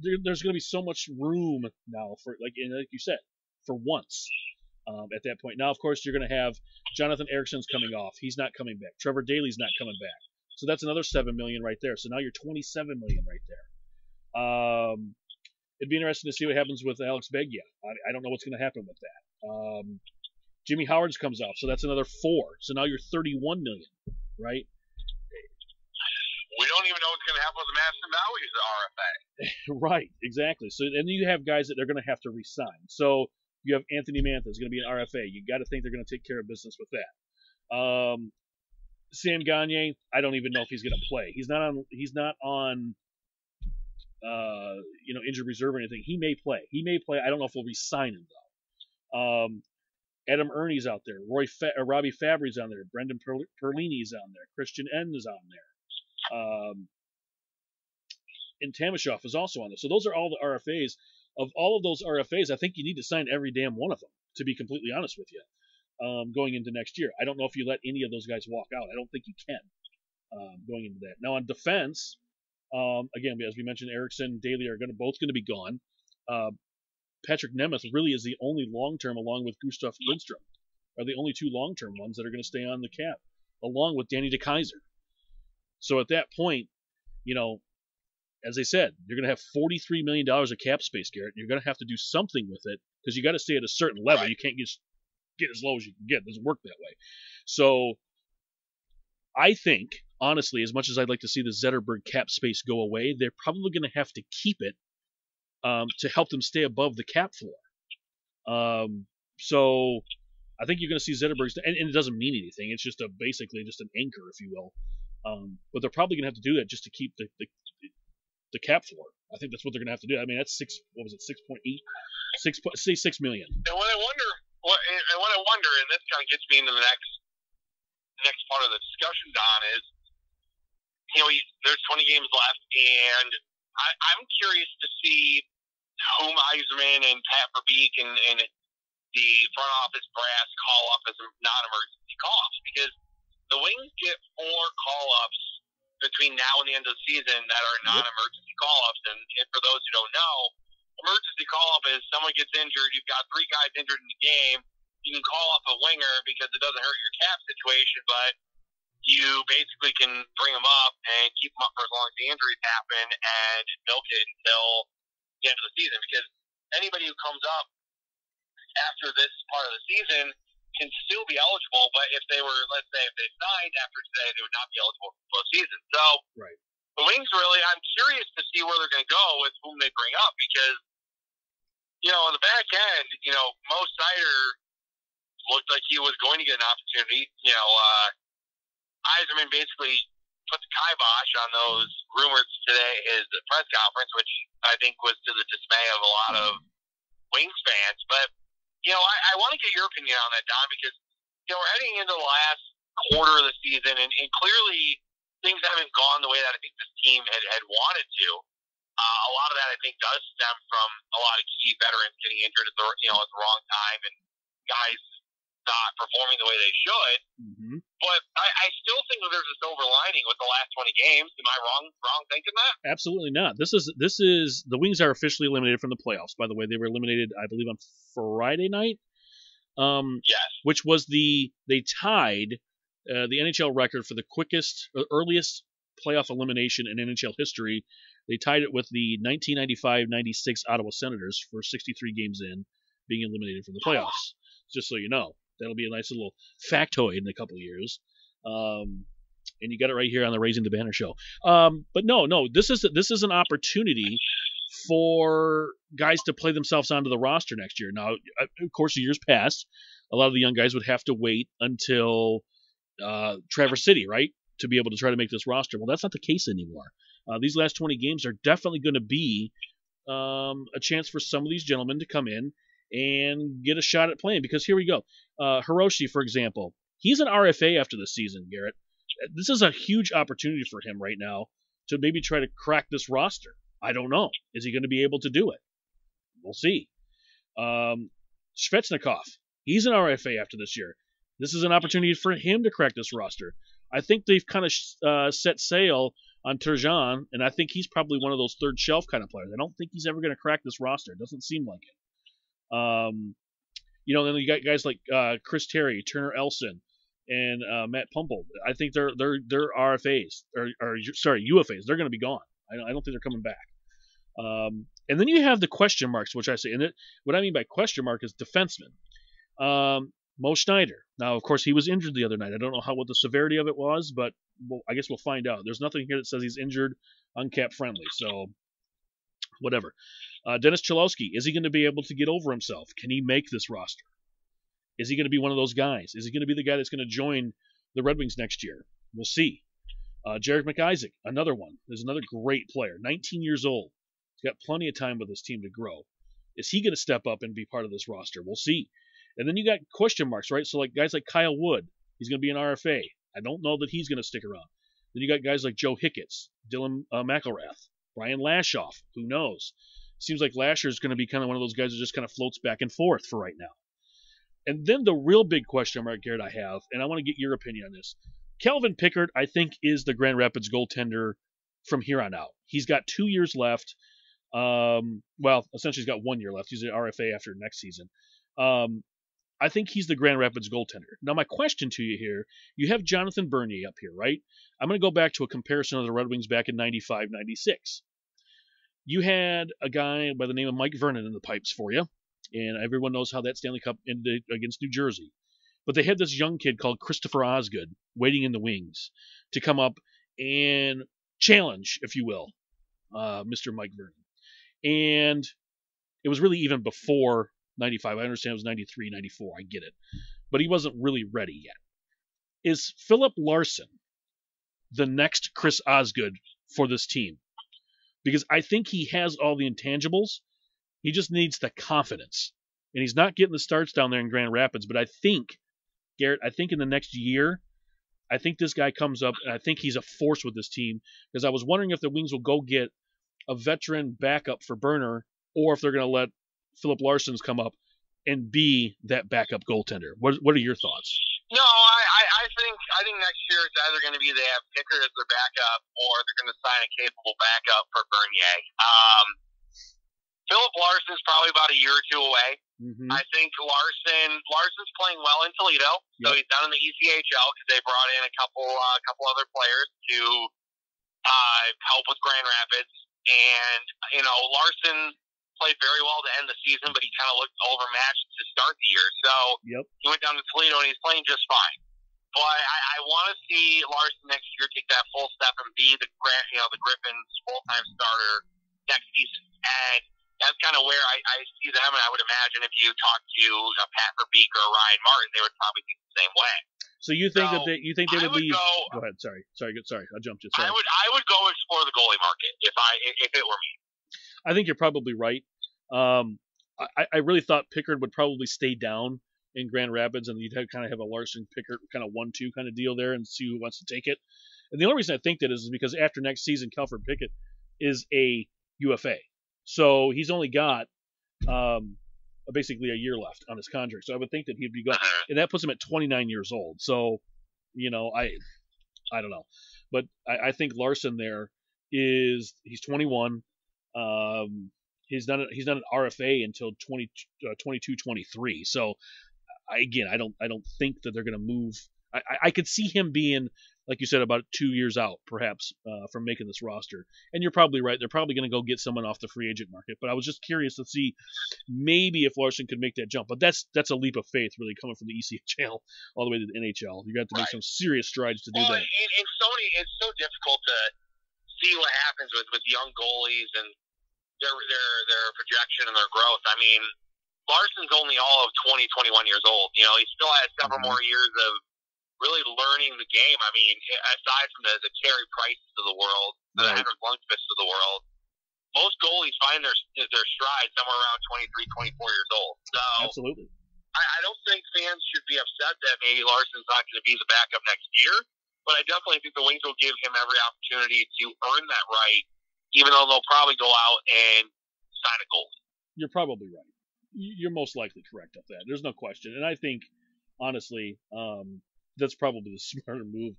there's going to be so much room now for, like you said, for once at that point. Now, of course, you're going to have Jonathan Ericsson's coming off. He's not coming back. Trevor Daley's not coming back. So that's another $7 million right there. So now you're $27 million right there. It'd be interesting to see what happens with Alex Beggia. I don't know what's going to happen with that. Jimmy Howard's comes off, so that's another $4. So now you're $31 million, right? We don't even know what's going to happen with the Madison Bowie's RFA. Right, exactly. So and you have guys that they're going to have to re-sign. So you have Anthony Mantha is going to be an RFA. You got to think they're going to take care of business with that. Sam Gagner, I don't even know if he's going to play. He's not on injured reserve or anything. He may play. I don't know if we'll re-sign him though. Adam Ernie's out there. Robbie Fabry's on there. Brendan Perlini's on there. Christian N is on there. And Tamashoff is also on there. So those are all the RFAs. Of all of those RFAs, I think you need to sign every damn one of them, to be completely honest with you, going into next year. I don't know if you let any of those guys walk out. I don't think you can going into that. Now on defense, again, as we mentioned, Eriksson and Daly are both going to be gone. Patrick Nemeth really is the only long-term, along with Gustav Lindstrom, are the only two long-term ones that are going to stay on the cap, along with Danny DeKeyser. So at that point, as I said, you're going to have $43 million of cap space, Garrett. You're going to have to do something with it because you got to stay at a certain level. Right. You can't just get as low as you can get. It doesn't work that way. So I think, honestly, as much as I'd like to see the Zetterberg cap space go away, they're probably going to have to keep it to help them stay above the cap floor. So I think you're going to see Zetterberg's, and it doesn't mean anything. It's just basically just an anchor, if you will. But they're probably going to have to do that just to keep the cap floor. I think that's what they're going to have to do. I mean, that's 6.8, say $6 million. And what I wonder, and this kind of gets me into the next part of the discussion, Don, is there's 20 games left, and I'm curious to see whom Yzerman and Pat Verbeek and the front office brass call up as non-emergency call-ups, because the Wings get 4 call-ups between now and the end of the season that are non-emergency call-ups. And for those who don't know, emergency call-up is someone gets injured, you've got 3 guys injured in the game, you can call up a winger because it doesn't hurt your cap situation, but you basically can bring them up and keep them up for as long as the injuries happen and milk it until the end of the season. Because anybody who comes up after this part of the season can still be eligible, but if they were, let's say, if they signed after today, they would not be eligible for postseason. So right. The Wings really, I'm curious to see where they're going to go with whom they bring up, because, on the back end, Mo Seider looked like he was going to get an opportunity. Yzerman basically put the kibosh on those rumors today at his press conference, which I think was to the dismay of a lot of Wings fans. But, I want to get your opinion on that, Don, because, we're heading into the last quarter of the season, and clearly things haven't gone the way that I think this team had wanted to. A lot of that, I think, does stem from a lot of key veterans getting injured at the wrong time, and guys not performing the way they should. Mm-hmm. But I still think that there's a silver lining with the last 20 games. Am I wrong thinking that? Absolutely not. This is the Wings are officially eliminated from the playoffs. By the way, they were eliminated, I believe, on Friday night. Yes. Which was they tied the NHL record for the earliest playoff elimination in NHL history. They tied it with the 1995-96 Ottawa Senators for 63 games in, being eliminated from the playoffs. Just so you know. That'll be a nice little factoid in a couple of years. And you got it right here on the Raising the Banner show. But no, this is an opportunity for guys to play themselves onto the roster next year. Now, of course, years past, a lot of the young guys would have to wait until Traverse City, right, to be able to try to make this roster. Well, that's not the case anymore. These last 20 games are definitely going to be a chance for some of these gentlemen to come in and get a shot at playing, because here we go. Hiroshi, for example, he's an RFA after this season, Garrett. This is a huge opportunity for him right now to maybe try to crack this roster. I don't know. Is he going to be able to do it? We'll see. Svechnikov, he's an RFA after this year. This is an opportunity for him to crack this roster. I think they've kind of set sail on Turgeon, and I think he's probably one of those third shelf kind of players. I don't think he's ever going to crack this roster. It doesn't seem like it. Then you got guys like Chris Terry, Turner Elson, and Matt Pumple. I think they're RFAs or UFAs. They're going to be gone. I don't think they're coming back. And then you have the question marks, which I say. And what I mean by question mark is defensemen. Mo Schneider. Now, of course, he was injured the other night. I don't know what the severity of it was, but I guess we'll find out. There's nothing here that says he's injured, uncap friendly. So whatever. Dennis Cholowski, is he going to be able to get over himself? Can he make this roster? Is he going to be one of those guys? Is he going to be the guy that's going to join the Red Wings next year? We'll see. Jared McIsaac, another one. There's another great player, 19 years old. He's got plenty of time with his team to grow. Is he going to step up and be part of this roster? We'll see. And then you got question marks, right? So like guys like Kyle Wood, he's going to be an RFA. I don't know that he's going to stick around. Then you got guys like Joe Hicketts, Dylan McElrath, Brian Lashoff. Who knows? Seems like Lasher is going to be kind of one of those guys that just kind of floats back and forth for right now. And then the real big question mark, Garrett, I have, and I want to get your opinion on this. Calvin Pickard, I think, is the Grand Rapids goaltender from here on out. He's got 2 years left. Well, essentially he's got 1 year left. He's an RFA after next season. I think he's the Grand Rapids goaltender. Now, my question to you here, you have Jonathan Bernier up here, right? I'm going to go back to a comparison of the Red Wings back in 95, 96. You had a guy by the name of Mike Vernon in the pipes for you, and everyone knows how that Stanley Cup ended against New Jersey. But they had this young kid called Christopher Osgood waiting in the wings to come up and challenge, if you will, Mr. Mike Vernon. And it was really even before 95. I understand it was 93, 94. I get it. But he wasn't really ready yet. Is Philip Larson the next Chris Osgood for this team? Because I think he has all the intangibles. He just needs the confidence. And he's not getting the starts down there in Grand Rapids. But I think, Garrett, in the next year, I think this guy comes up, and I think he's a force with this team. Because I was wondering if the Wings will go get a veteran backup for Berner, or if they're going to let Philip Larson's come up and be that backup goaltender. What are your thoughts? No, I think next year it's either going to be they have Pickard as their backup, or they're going to sign a capable backup for Bernier. Philip Larson's probably about a year or two away. Mm-hmm. I think Larson's playing well in Toledo, so he's down in the ECHL because they brought in a couple other players to help with Grand Rapids, and Larson played very well to end the season, but he kind of looked overmatched to start the year. So he went down to Toledo, and he's playing just fine. But I want to see Larson next year take that full step and be the Griffins' full-time starter next season. And that's kind of where I see them, and I would imagine if you talk to Pat Verbeek or Ryan Martin, they would probably think the same way. So you think they would leave? Go ahead. Sorry. I jumped you. Sorry. I would go explore the goalie market if it were me. I think you're probably right. I really thought Pickard would probably stay down in Grand Rapids, and you'd kind of have a Larson Pickard kind of 1-2 kind of deal there, and see who wants to take it. And the only reason I think that is because after next season, Kelford Pickett is a UFA, so he's only got basically a year left on his contract. So I would think that he'd be gone, and that puts him at 29 years old. So I don't know, but I think Larson there he's 21. He's not an RFA until 22, 23. So I don't think that they're going to move. I could see him being, like you said, about 2 years out, perhaps, from making this roster. And you're probably right. They're probably going to go get someone off the free agent market. But I was just curious to see maybe if Larson could make that jump. But that's a leap of faith, really, coming from the ECHL all the way to the NHL. You got to make some serious strides to do that. And it's so difficult to see what happens with young goalies and their projection and their growth. I mean, Larson's only all of 20, 21 years old. He still has several more years of really learning the game. I mean, aside from the Carey Prices of the world, the Henrik Lundqvists of the world, most goalies find their stride somewhere around 23, 24 years old. So absolutely, I don't think fans should be upset that maybe Larson's not going to be the backup next year, but I definitely think the Wings will give him every opportunity to earn that right, even though they'll probably go out and sign a goalie. You're probably right. You're most likely correct of that. There's no question. And I think, honestly, that's probably the smarter move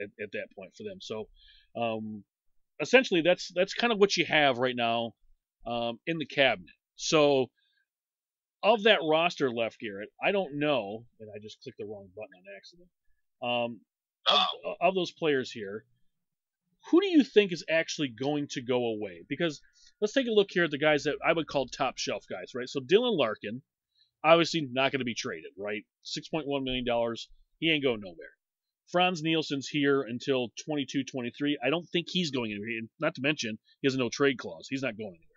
at that point for them. So, essentially, that's kind of what you have right now in the cabinet. So, of that roster left, Garrett, I don't know, and I just clicked the wrong button on accident. Of those players here, who do you think is actually going to go away? Because let's take a look here at the guys that I would call top shelf guys, right? So Dylan Larkin, obviously not going to be traded, right? $6.1 million. He ain't going nowhere. Franz Nielsen's here until 22, 23. I don't think he's going anywhere. Not to mention, he has a no trade clause. He's not going anywhere.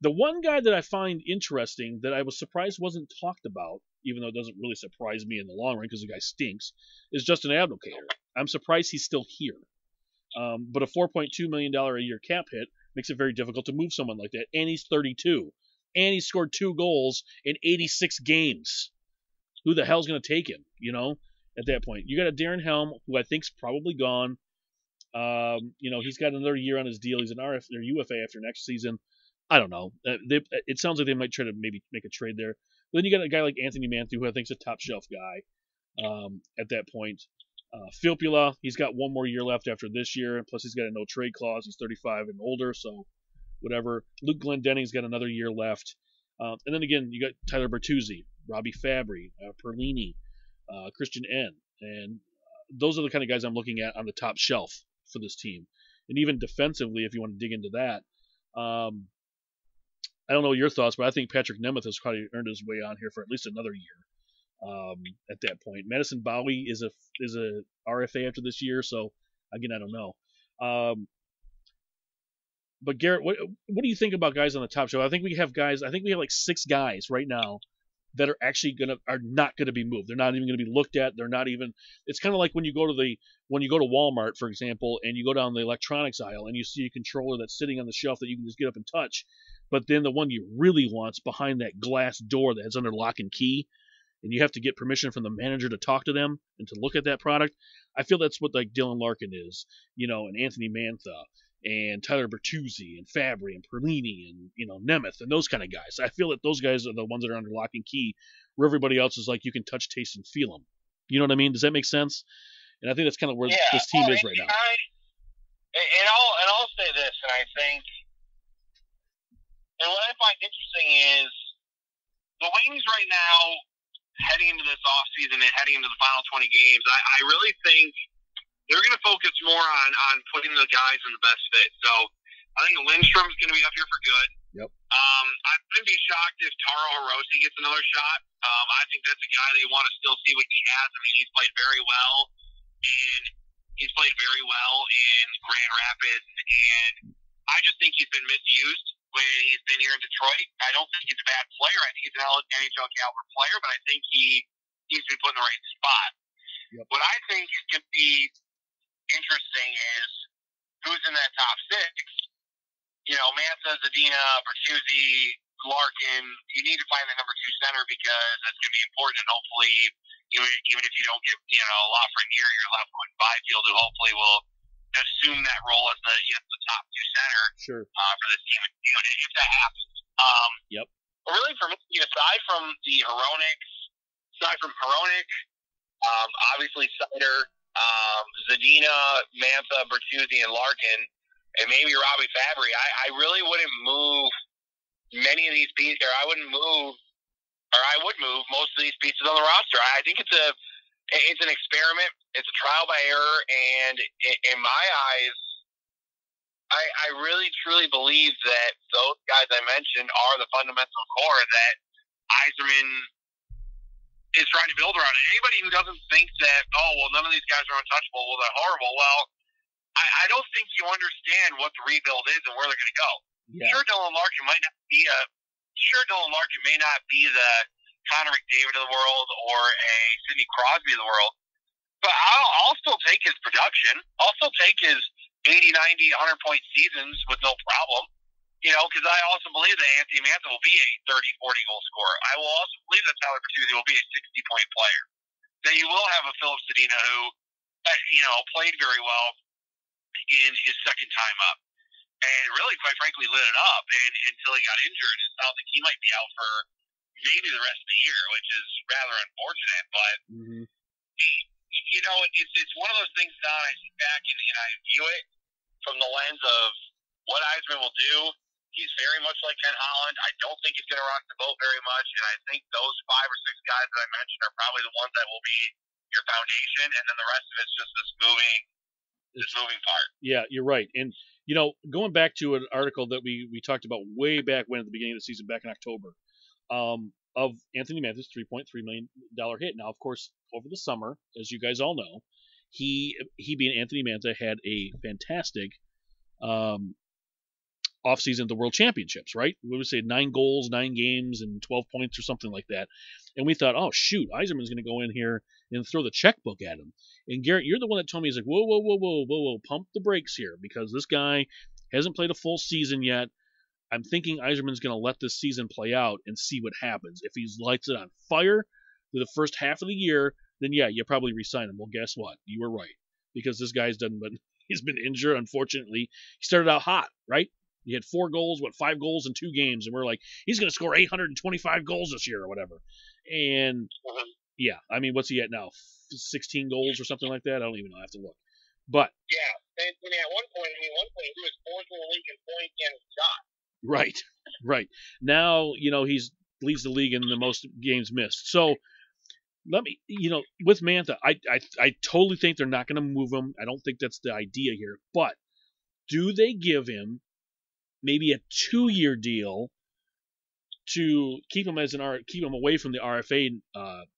The one guy that I find interesting that I was surprised wasn't talked about, even though it doesn't really surprise me in the long run because the guy stinks, is Justin Abdelkader. I'm surprised he's still here. But a $4.2 million a year cap hit makes it very difficult to move someone like that. And he's 32. And he scored 2 goals in 86 games. Who the hell's going to take him, at that point? You got a Darren Helm, who I think's probably gone. He's got another year on his deal. He's an UFA after next season. I don't know. It sounds like they might try to maybe make a trade there. But then you got a guy like Anthony Mantha, who I think's a top shelf guy at that point. Filppula, he's got one more year left after this year, and plus he's got a no trade clause. He's 35 and older, so whatever. Luke Glendenning's got another year left. And then again, you got Tyler Bertuzzi, Robbie Fabry, Perlini, Christian N. And those are the kind of guys I'm looking at on the top shelf for this team. And even defensively, if you want to dig into that, I don't know your thoughts, but I think Patrick Nemeth has probably earned his way on here for at least another year. At that point, Madison Bowey is a RFA after this year, so again, I don't know. But Garrett, what do you think about guys on the top shelf? I think we have like 6 guys right now that are actually are not gonna be moved. They're not even gonna be looked at. They're not even. It's kind of like when you go to Walmart, for example, and you go down the electronics aisle and you see a controller that's sitting on the shelf that you can just get up and touch, but then the one you really want's behind that glass door that's under lock and key, and you have to get permission from the manager to talk to them and to look at that product. I feel that's what like Dylan Larkin is, and Anthony Mantha and Tyler Bertuzzi and Fabry and Perlini and Nemeth and those kind of guys. I feel that those guys are the ones that are under lock and key, where everybody else is like you can touch, taste, and feel them. You know what I mean? Does that make sense? And I think that's kind of where this team is right now. I'll say this, and I think, and what I find interesting is the Wings right now, heading into this offseason and heading into the final 20 games, I really think they're going to focus more on putting the guys in the best fit. So I think Lindstrom's going to be up here for good. Yep. I wouldn't be shocked if Taro Hirose gets another shot. I think that's a guy that you want to still see what he has. I mean, he's played very well in Grand Rapids, and I just think he's been misused when he's been here in Detroit. I don't think he's a bad player. I think he's an NHL caliber player, but I think he needs to be put in the right spot. Yep. What I think is going to be interesting is who's in that top 6. Mantha, Zadina, Bertuzzi, Larkin. You need to find the number 2 center because that's going to be important. And hopefully, even if you don't get Lafreniere, you're left with Byfield, who hopefully will assume that role as the top 2 center. Sure. For this team, if that happens. Yep. But really, for me, aside from Hronek, obviously Seider, Zadina, Mantha, Bertuzzi, and Larkin, and maybe Robbie Fabry, I really wouldn't move many of these pieces, or I would move most of these pieces on the roster. I think it's an experiment. It's a trial by error, and in my eyes, I really truly believe that those guys I mentioned are the fundamental core that Yzerman is trying to build around. And anybody who doesn't think that, none of these guys are untouchable, well, they're horrible. Well, I don't think you understand what the rebuild is and where they're going to go. Yeah. Sure, Dylan Larkin may not be the Connor McDavid of the world or a Sidney Crosby of the world, but I'll still take his production. I'll still take his 80, 90, 100-point seasons with no problem. Because I also believe that Anthony Mantha will be a 30, 40-goal scorer. I will also believe that Tyler Bertuzzi will be a 60-point player. That you will have a Philip Zadina who, played very well in his second time up. And really, quite frankly, lit it up until he got injured. It sounds like he might be out for maybe the rest of the year, which is rather unfortunate. But, it's one of those things, Don, I sit back and I view it from the lens of what Yzerman will do. He's very much like Ken Holland. I don't think he's going to rock the boat very much, and I think those 5 or 6 guys that I mentioned are probably the ones that will be your foundation, and then the rest of it's just this moving part. Yeah, you're right. And going back to an article that we talked about way back when at the beginning of the season, back in October, of Anthony Mantha's $3.3 million hit. Now, of course, over the summer, as you guys all know, he being Anthony Mantha had a fantastic offseason at the World Championships, right? We would say 9 goals, 9 games, and 12 points or something like that. And we thought, oh, shoot, Yzerman's going to go in here and throw the checkbook at him. And Garrett, you're the one that told me, he's like, whoa, pump the brakes here, because this guy hasn't played a full season yet. I'm thinking Yzerman's going to let this season play out and see what happens. If he lights it on fire through the first half of the year, then yeah, you probably re-sign him. Well, guess what? You were right, because this guy's he's been injured, unfortunately. He started out hot, right? He had 5 goals in 2 games, and we're like, he's going to score 825 goals this year or whatever. And Yeah, I mean, what's he at now? 16 goals or something like that? I don't even know. I have to look. But yeah, and at one point he was fourth in the league in points and shot. right. Now he's leads the league in the most games missed. So let me, with Mantha, I totally think they're not going to move him. I don't think that's the idea here. But do they give him maybe a 2-year deal to keep him keep him away from the RFA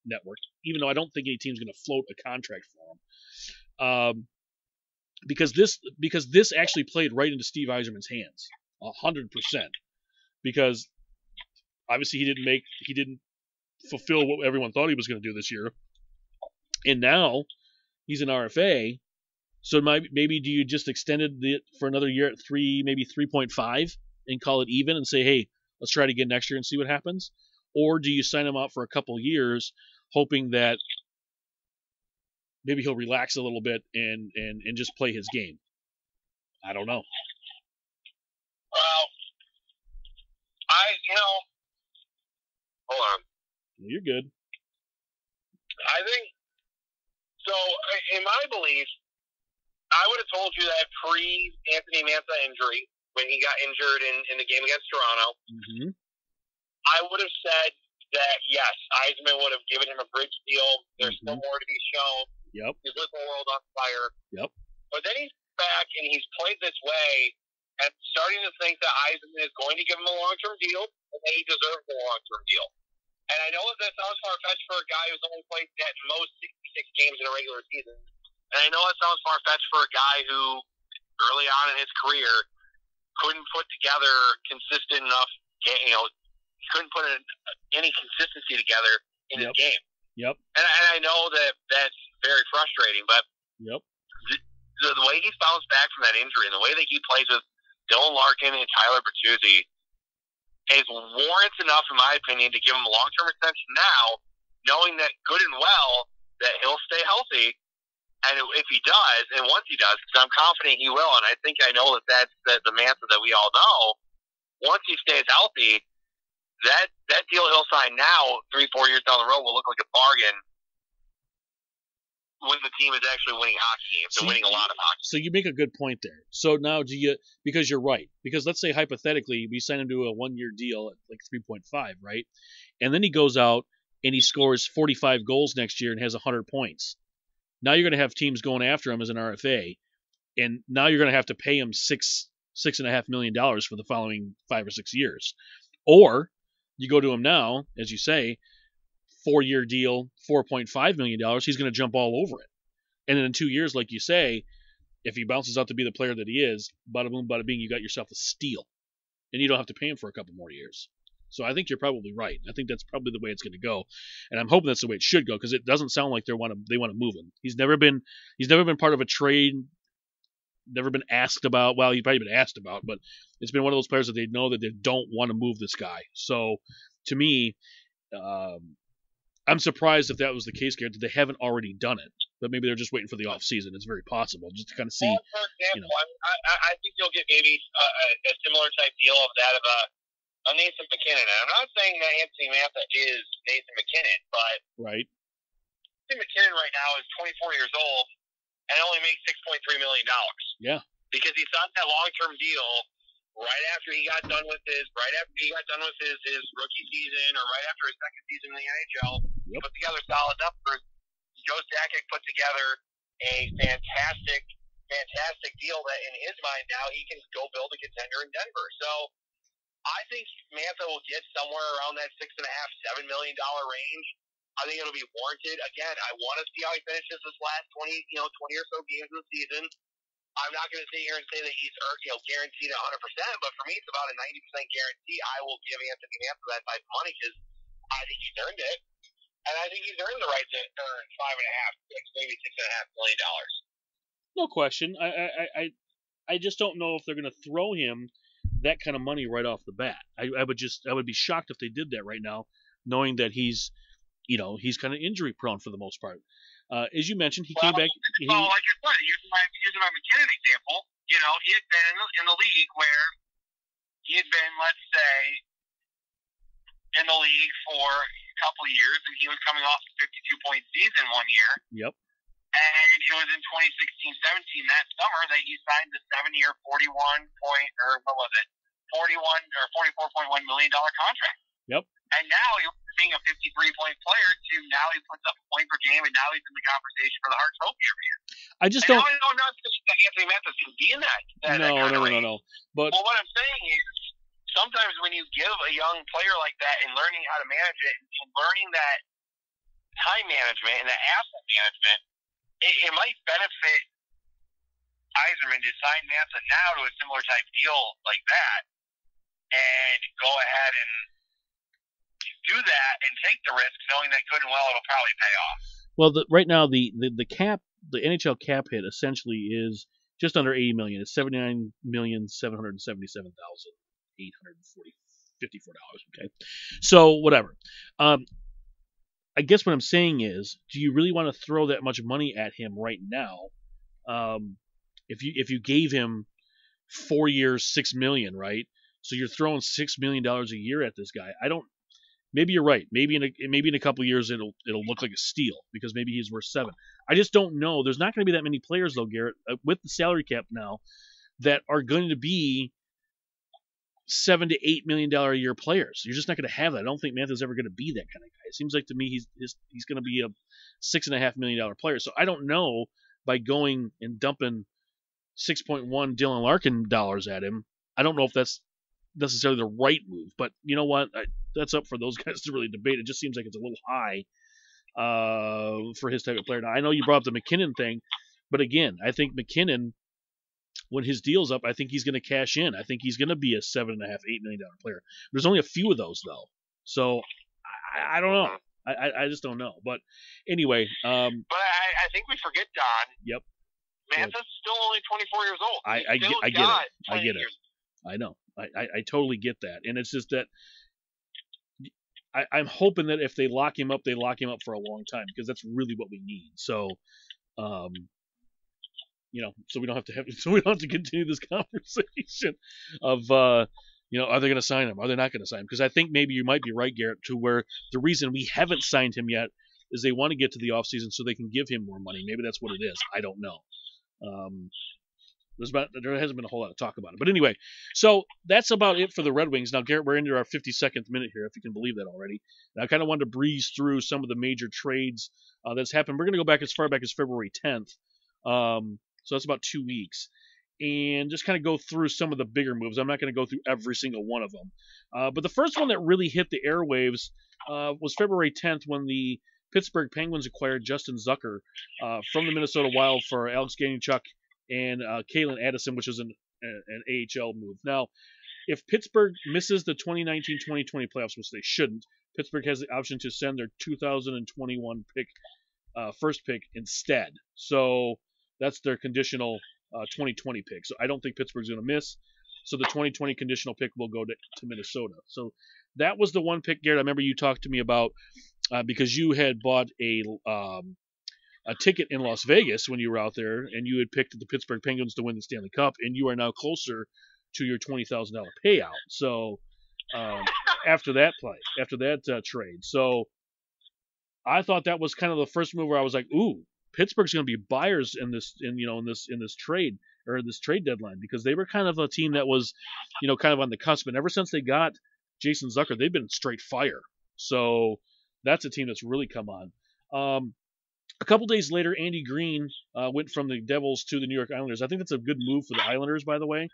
network? Even though I don't think any team's going to float a contract for him, because this actually played right into Steve Yzerman's hands, 100%. Because obviously he didn't fulfill what everyone thought he was going to do this year, and now he's an RFA. So maybe do you just extend it for another year at 3.5, and call it even, and say, hey, let's try it again next year and see what happens? Or do you sign him out for a couple years, hoping that maybe he'll relax a little bit and just play his game? I don't know. Well, hold on. You're good. I think so. In my belief, I would have told you that pre-Anthony Mantha injury, when he got injured in the game against Toronto, I would have said that, yes, Yzerman would have given him a bridge deal. There's still more to be shown. Yep. He's lit the world on fire. Yep. But then he's back and he's played this way and starting to think that Yzerman is going to give him a long-term deal and that he deserves a long-term deal. And I know that sounds far-fetched for a guy who's only played at most 66 games in a regular season. And I know it sounds far-fetched for a guy who, early on in his career, couldn't put together consistent enough couldn't put any consistency together in his game. Yep. And I know that that's very frustrating, but the way he's bounced back from that injury and the way that he plays with Dylan Larkin and Tyler Bertuzzi is warrants enough, in my opinion, to give him a long-term extension now, knowing that good and well that he'll stay healthy. And if he does, and once he does, because I'm confident he will, and I know that's the Mantha that we all know, once he stays healthy, that deal he'll sign now, 3-4 years down the road, will look like a bargain when the team is actually winning hockey games and winning a lot of hockey. So you make a good point there. So now because you're right, because let's say hypothetically we sign him to a 1-year deal at like 3.5, right? And then he goes out and he scores 45 goals next year and has 100 points. Now you're going to have teams going after him as an RFA, and now you're going to have to pay him $6.5 million for the following 5 or 6 years. Or you go to him now, as you say, 4-year deal, $4.5 million. He's going to jump all over it. And then in 2 years, like you say, if he bounces out to be the player that he is, bada boom, bada bing, you got yourself a steal. And you don't have to pay him for a couple more years. So I think you're probably right. I think that's probably the way it's going to go, and I'm hoping that's the way it should go, because it doesn't sound like they want to move him. He's never been part of a trade, never been asked about. Well, he's probably been asked about, but it's been one of those players that they know that they don't want to move this guy. So to me, I'm surprised if that was the case, Garrett, that they haven't already done it. But maybe they're just waiting for the off season. It's very possible, just to kind of see. Well, for example, I think you'll get maybe a similar type deal of that of a Nathan MacKinnon. And I'm not saying that Anthony Mantha is Nathan MacKinnon, but Nathan MacKinnon right now is 24 years old and only makes $6.3 million. Yeah. Because he signed that long-term deal right after he got done with his rookie season, or right after his second season in the NHL. Yep. Put together solid numbers. Joe Sakic put together a fantastic deal that, in his mind, now he can go build a contender in Denver. So I think Mantha will get somewhere around that $6.5, $7 million range. I think it'll be warranted. Again, I want to see how he finishes this last 20 or so games of the season. I'm not going to sit here and say that he's guaranteed 100%, but for me, it's about a 90% guarantee. I will give Anthony Mantha that type of money because I think he's earned it, and I think he's earned the right to earn $5.5, maybe $6.5 million. No question. I just don't know if they're going to throw him that kind of money right off the bat. I would be shocked if they did that right now, knowing that he's kind of injury prone for the most part. As you mentioned, he came back. Well, like you said, using my MacKinnon example, he had been in the league where he had been, let's say, in the league for couple of years, and he was coming off a 52-point season one year. Yep. And it was in 2016-17 that summer that he signed the 7-year, 41 point, or what was it, 41 or 44.1 million dollar contract. Yep. And now he was being a 53-point player to now he puts up a point per game, and now he's in the conversation for the Hart Trophy every year. I just don't. I don't know if Anthony Mathis can be in that. No. But well, what I'm saying is, sometimes when you give a young player like that and learning how to manage it and learning that time management and that asset management, it might benefit Yzerman to sign Mantha now to a similar type deal like that and go ahead and do that and take the risk, knowing that good and well it'll probably pay off. Well, right now the cap, the NHL cap hit essentially is just under $80 million. It's $79,777,854. Okay, so whatever. I guess what I'm saying is, do you really want to throw that much money at him right now? If you gave him 4 years, $6 million, right? So you're throwing $6 million a year at this guy. I don't. Maybe you're right. Maybe in a couple of years it'll look like a steal because maybe he's worth $7. I just don't know. There's not going to be that many players though, Garrett, with the salary cap now, that are going to be $7 to $8 million a year players. You're just not going to have that. I don't think Mantha's ever going to be that kind of guy. It seems like to me he's going to be a $6.5 million player. So I don't know, by going and dumping 6.1 Dylan Larkin dollars at him, I don't know if that's necessarily the right move. But you know what? That's up for those guys to really debate. It just seems like it's a little high for his type of player. Now I know you brought up the McKinnon thing, but again, I think McKinnon, when his deal's up, I think he's going to cash in. I think he's going to be a $7.5, $8 million player. There's only a few of those though, so I don't know. I just don't know. But anyway, but I think we forget, Don. Yep. Mantha's still only 24 years old. I get it. I know. I totally get that, and it's just that I'm hoping that if they lock him up, they lock him up for a long time, because that's really what we need. So, so we don't have to continue this conversation of, are they going to sign him? Are they not going to sign him? Because I think maybe you might be right, Garrett, to where the reason we haven't signed him yet is they want to get to the offseason so they can give him more money. Maybe that's what it is. I don't know. There hasn't been a whole lot of talk about it. But anyway, so that's about it for the Red Wings. Now, Garrett, we're into our 52nd minute here, if you can believe that already. And I kind of wanted to breeze through some of the major trades that's happened. We're going to go back as far back as February 10th. So that's about 2 weeks. And just kind of go through some of the bigger moves. I'm not going to go through every single one of them. But the first one that really hit the airwaves was February 10th, when the Pittsburgh Penguins acquired Justin Zucker from the Minnesota Wild for Alex Galchenyuk and Kalen Addison, which is an AHL move. Now, if Pittsburgh misses the 2019-2020 playoffs, which they shouldn't, Pittsburgh has the option to send their 2021 first pick instead. So that's their conditional 2020 pick. So I don't think Pittsburgh's going to miss. So the 2020 conditional pick will go to Minnesota. So that was the one pick, Garrett, I remember you talked to me about because you had bought a ticket in Las Vegas when you were out there, and you had picked the Pittsburgh Penguins to win the Stanley Cup, and you are now closer to your $20,000 payout. So after that trade, so I thought that was kind of the first move where I was like, ooh, Pittsburgh's going to be buyers in this trade, or this trade deadline, because they were kind of a team that was, kind of on the cusp. And ever since they got Jason Zucker, they've been straight fire. So that's a team that's really come on. A couple days later, Andy Green went from the Devils to the New York Islanders. I think that's a good move for the Islanders, by the way.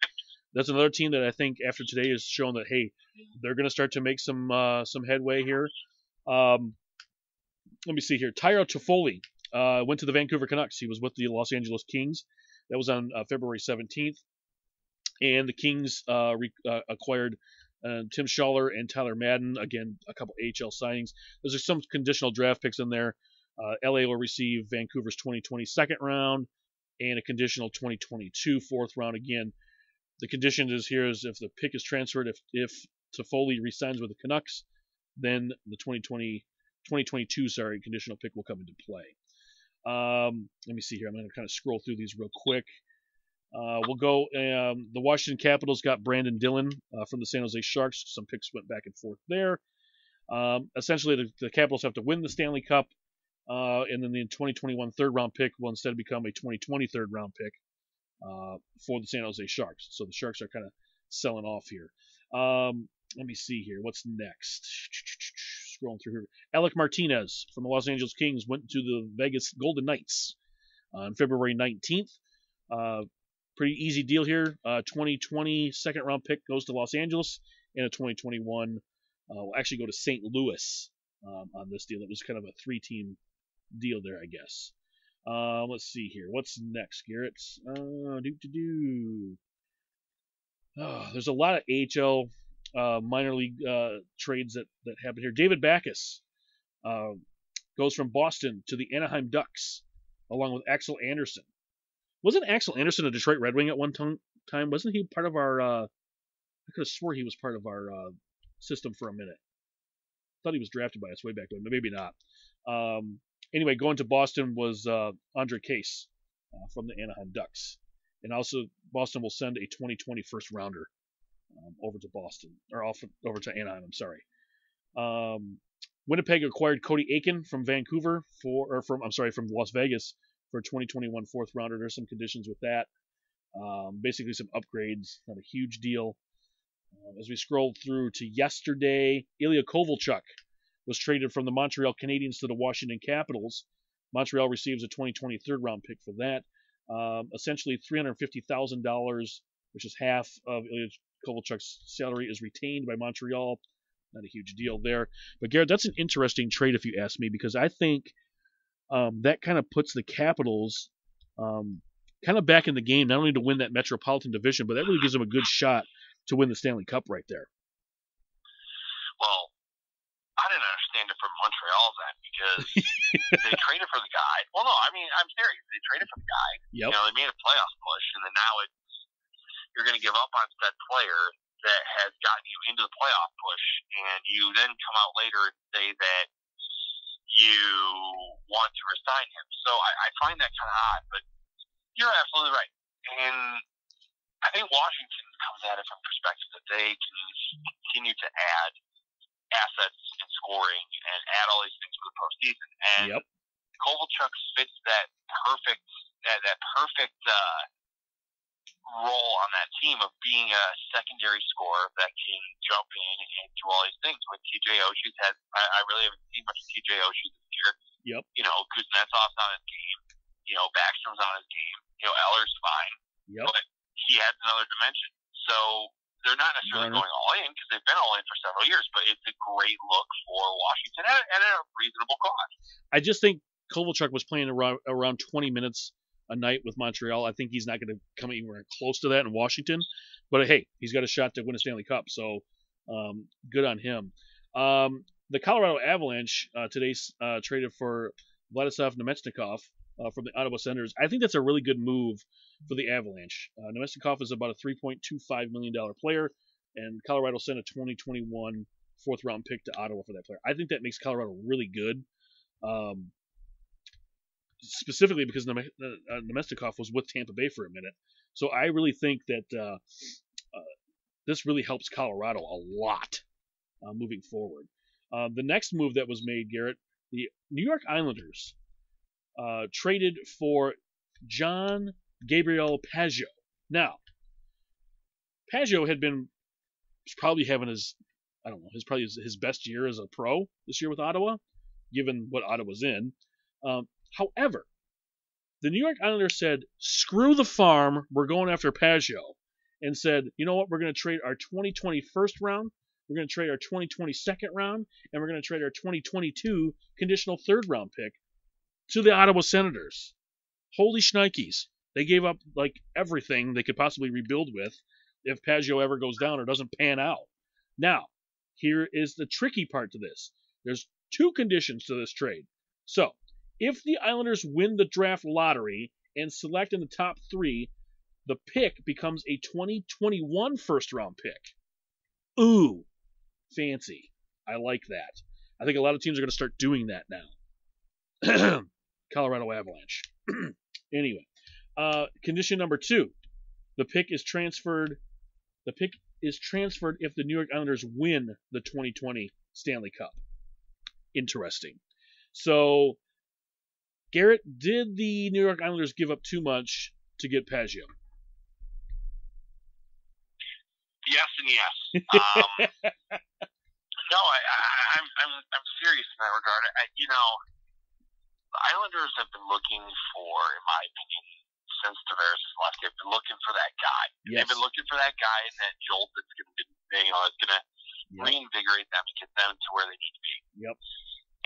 That's another team that I think after today has shown that, hey, they're going to start to make some headway here. Let me see here. Tyler Toffoli went to the Vancouver Canucks. He was with the Los Angeles Kings. That was on February 17th. And the Kings acquired Tim Schaller and Tyler Madden. Again, a couple AHL signings. There's some conditional draft picks in there. LA will receive Vancouver's 2020 second round and a conditional 2022 fourth round. Again, the condition is if the pick is transferred, if Toffoli resigns with the Canucks, then the 2022 conditional pick will come into play. Let me see here. I'm going to kind of scroll through these real quick. We'll go. The Washington Capitals got Brandon Dillon from the San Jose Sharks. Some picks went back and forth there. Essentially, the Capitals have to win the Stanley Cup, and then the 2021 third-round pick will instead become a 2020 third-round pick for the San Jose Sharks. So the Sharks are kind of selling off here. Let me see here. What's next? Scrolling through here. Alec Martinez from the Los Angeles Kings went to the Vegas Golden Knights on February 19th. Pretty easy deal here. 2020 second-round pick goes to Los Angeles, and a 2021 will actually go to St. Louis on this deal. It was kind of a three-team deal there, I guess. Let's see here. What's next, Garrett? There's a lot of AHL minor league trades that happen here. David Backes goes from Boston to the Anaheim Ducks, along with Axel Anderson. Wasn't Axel Anderson a Detroit Red Wing at one time? Wasn't he part of our... I could have swore he was part of our system for a minute. Thought he was drafted by us way back when, but maybe not. Anyway, going to Boston was Andre Case from the Anaheim Ducks. And also, Boston will send a 2020 first rounder over to Boston, or over to Anaheim, I'm sorry. Winnipeg acquired Cody Aiken from Vancouver from Las Vegas for a 2021 fourth rounder. There's some conditions with that. Basically some upgrades, not a huge deal. As we scrolled through to yesterday, Ilya Kovalchuk was traded from the Montreal Canadiens to the Washington Capitals. Montreal receives a 2020 third-round pick for that. Essentially $350,000, which is half of Ilya Kovalchuk's salary, is retained by Montreal. Not a huge deal there. But, Garrett, that's an interesting trade if you ask me, because I think that kind of puts the Capitals kind of back in the game, not only to win that Metropolitan Division, but that really gives them a good shot to win the Stanley Cup right there. Well, I didn't understand it from Montreal's end because they traded for the guy. Well, no, I mean, I'm serious. They traded for the guy. Yep. You know, they made a playoff push, and then now you're going to give up on said player that has gotten you into the playoff push, and you then come out later and say that you want to resign him. So I find that kind of odd, but you're absolutely right. And I think Washington comes at it from the perspective that they can continue to add assets and scoring and add all these things for the postseason. And yep. Kovalchuk fits that perfect role on that team of being a secondary scorer that can jump in and do all these things. With TJ Oshie, I really haven't seen much of TJ Oshie this year. Yep. You know, Kuznetsov's on his game. You know, Backstrom's on his game. You know, Eller's fine. Yep. But he adds another dimension. So they're not necessarily going all in because they've been all in for several years, but it's a great look for Washington at a reasonable cost. I just think Kovalchuk was playing around 20 minutes a night with Montreal. I think he's not going to come anywhere close to that in Washington. But hey, he's got a shot to win a Stanley Cup, so good on him. The Colorado Avalanche today traded for Vladislav Nemechnikov from the Ottawa Senators. I think that's a really good move for the Avalanche. Nemechnikov is about a $3.25 million player, and Colorado sent a 2021 fourth-round pick to Ottawa for that player. I think that makes Colorado really good. Specifically because Nemechnikov was with Tampa Bay for a minute. So I really think that this really helps Colorado a lot moving forward. The next move that was made, Garrett, the New York Islanders traded for John Gabriel Pageau. Now, Pageau had been probably having his best year as a pro this year with Ottawa, given what Ottawa's in. However, the New York Islanders said, screw the farm, we're going after Pageau, and said, you know what, we're going to trade our 2020 first round, we're going to trade our 2020 second round, and we're going to trade our 2022 conditional third round pick to the Ottawa Senators. Holy shnikes. They gave up like everything they could possibly rebuild with if Pageau ever goes down or doesn't pan out. Now, here is the tricky part to this. There's two conditions to this trade. So, if the Islanders win the draft lottery and select in the top 3, the pick becomes a 2021 first-round pick. Ooh, fancy. I like that. I think a lot of teams are going to start doing that now. Colorado Avalanche. Anyway, condition number 2. The pick is transferred if the New York Islanders win the 2020 Stanley Cup. Interesting. So, Garrett, did the New York Islanders give up too much to get Pageau? Yes and yes. No, I'm serious in that regard. The Islanders have been looking for, in my opinion, since Tavares left, they've been looking for that guy. Yes. They've been looking for that guy and that jolt that's going to, it's going to reinvigorate them and get them to where they need to be. Yep.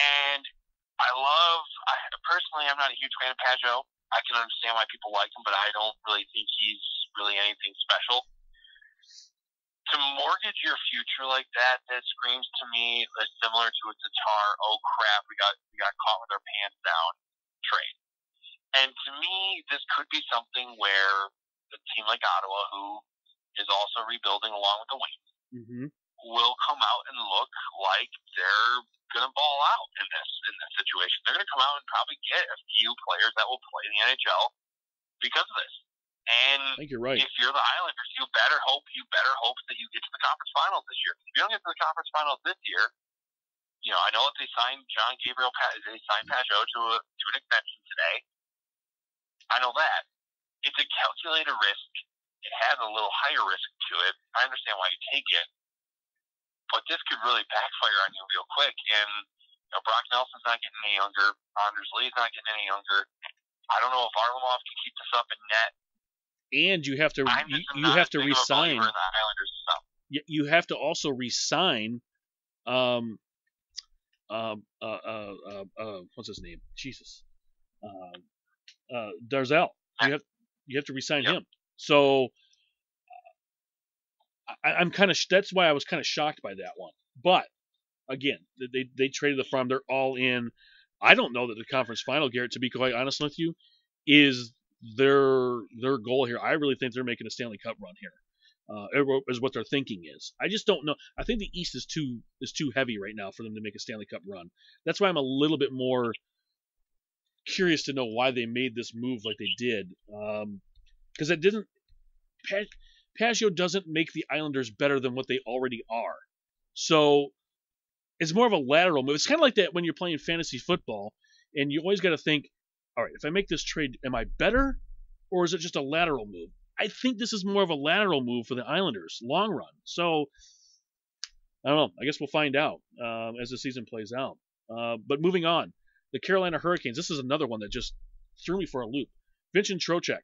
And personally, I'm not a huge fan of Pageau. I can understand why people like him, but I don't really think he's really anything special. To mortgage your future like that screams to me similar to a Tatar, oh crap, we got caught with our pants down trade. And to me, this could be something where a team like Ottawa, who is also rebuilding along with the Wings, will come out and look like they're going to ball out in this situation. They're going to come out and probably get a few players that will play in the NHL because of this. And I think you're right. If you're the Islanders, you better hope that you get to the conference finals this year. If you don't get to the conference finals this year, I know that they signed John Gabriel, they signed Pageau to an extension today. I know that. It's a calculated risk. It has a little higher risk to it. I understand why you take it. But this could really backfire on you real quick. And Brock Nelson's not getting any younger. Anders Lee's not getting any younger. I don't know if Varlamov can keep this up in net. And you have to you have to resign. You have to also resign. What's his name? Jesus. Darzell. You have to resign him. So I'm kind of. That's why I was kind of shocked by that one. But again, they traded the farm. They're all in. I don't know that the conference final, Garrett, to be quite honest with you, is their goal here. I really think they're making a Stanley Cup run here. Is what their thinking is. I just don't know. I think the East is too heavy right now for them to make a Stanley Cup run. That's why I'm a little bit more curious to know why they made this move like they did. Because it didn't. Pageau doesn't make the Islanders better than what they already are. So it's more of a lateral move. It's kind of like that when you're playing fantasy football, and you always got to think, all right, if I make this trade, am I better, or is it just a lateral move? I think this is more of a lateral move for the Islanders, long run. So I don't know. I guess we'll find out as the season plays out. But moving on, the Carolina Hurricanes. This is another one that just threw me for a loop. Vincent Trocheck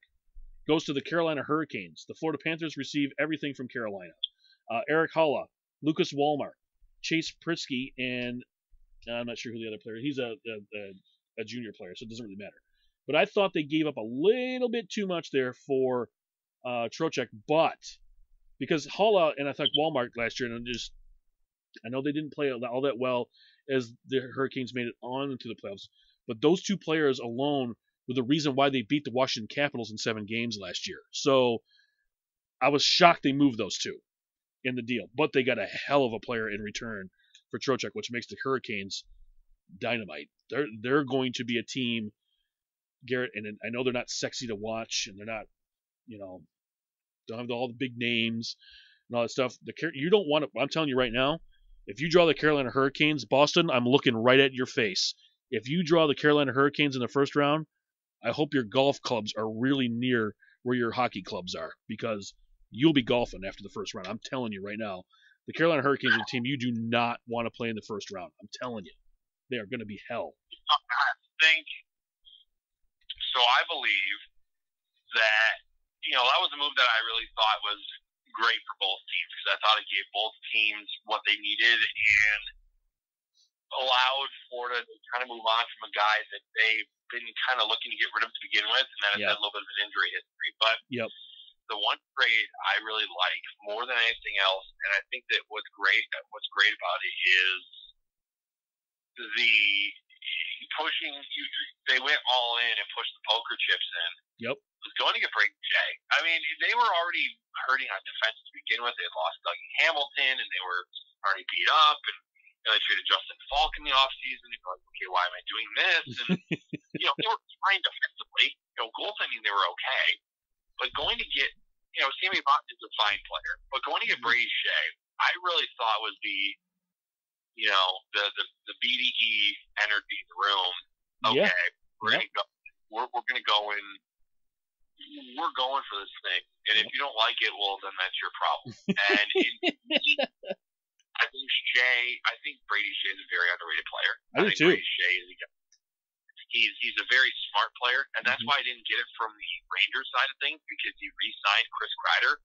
goes to the Carolina Hurricanes. The Florida Panthers receive everything from Carolina. Eric Haula, Lucas Wallmark, Chase Pritzky, and I'm not sure who the other player is. He's a junior player, so it doesn't really matter. But I thought they gave up a little bit too much there for Trocheck, but because Haula and I thought Wallmark last year, and I know they didn't play all that well as the Hurricanes made it on into the playoffs, but those two players alone were the reason why they beat the Washington Capitals in 7 games last year. So I was shocked they moved those two in the deal, but they got a hell of a player in return for Trocheck, which makes the Hurricanes dynamite. They're going to be a team, Garrett, and I know they're not sexy to watch, and they're not, don't have all the big names and all that stuff. You don't want to. I'm telling you right now, if you draw the Carolina Hurricanes, Boston, I'm looking right at your face. If you draw the Carolina Hurricanes in the first round, I hope your golf clubs are really near where your hockey clubs are, because you'll be golfing after the first round. I'm telling you right now, the Carolina Hurricanes are a team you do not want to play in the first round. I'm telling you, they are going to be hell. I believe that that was a move that I really thought was great for both teams, because I thought it gave both teams what they needed and allowed Florida to kind of move on from a guy that they've been kind of looking to get rid of to begin with, and then it's had a little bit of an injury history. But the one trade I really like more than anything else, and I think that what's great about it is the pushing. They went all in and pushed the poker chips in. Yep. Was going to get Brady Shea. I mean, they were already hurting on defense to begin with. They had lost Dougie Hamilton, and they were already beat up, and they traded Justin Falk in the offseason. You're like, okay, why am I doing this? And they were fine defensively. Goaltending, they were okay. But going to get, Sammy Botton is a fine player, but going to get Brady Shea, I really thought was the the BDE entered the room. Okay, we're gonna go. We're gonna go in. We're going for this thing, and if you don't like it, well, then that's your problem. And I think Brady Shea is a very underrated player. I do too. Brady Shea he's a very smart player, and that's why I didn't get it from the Rangers side of things, because he re-signed Chris Kreider,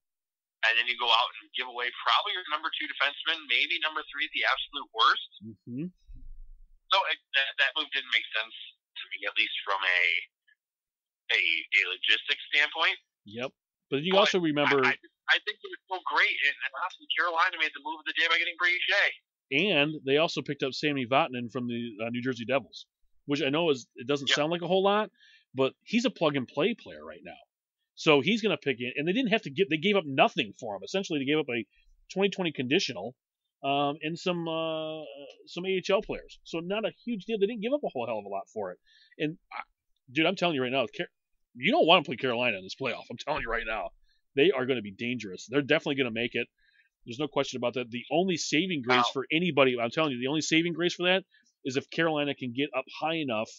and then you go out and give away probably your number 2 defenseman, maybe number 3 at the absolute worst. Mm-hmm. So that move didn't make sense to me, at least from a logistics standpoint. Yep. But you also remember, I think it was so great, and honestly, Carolina made the move of the day by getting Brady Shea. And they also picked up Sami Vatanen from the New Jersey Devils, which I know it doesn't sound like a whole lot, but he's a plug-and-play player right now. So he's going to pick in, and they didn't have to they gave up nothing for him. Essentially, they gave up a 2020 conditional and some AHL players. So not a huge deal. They didn't give up a whole hell of a lot for it. And, dude, I'm telling you right now, you don't want to play Carolina in this playoff. I'm telling you right now. They are going to be dangerous. They're definitely going to make it. There's no question about that. The only saving grace for anybody, I'm telling you, the only saving grace for that is if Carolina can get up high enough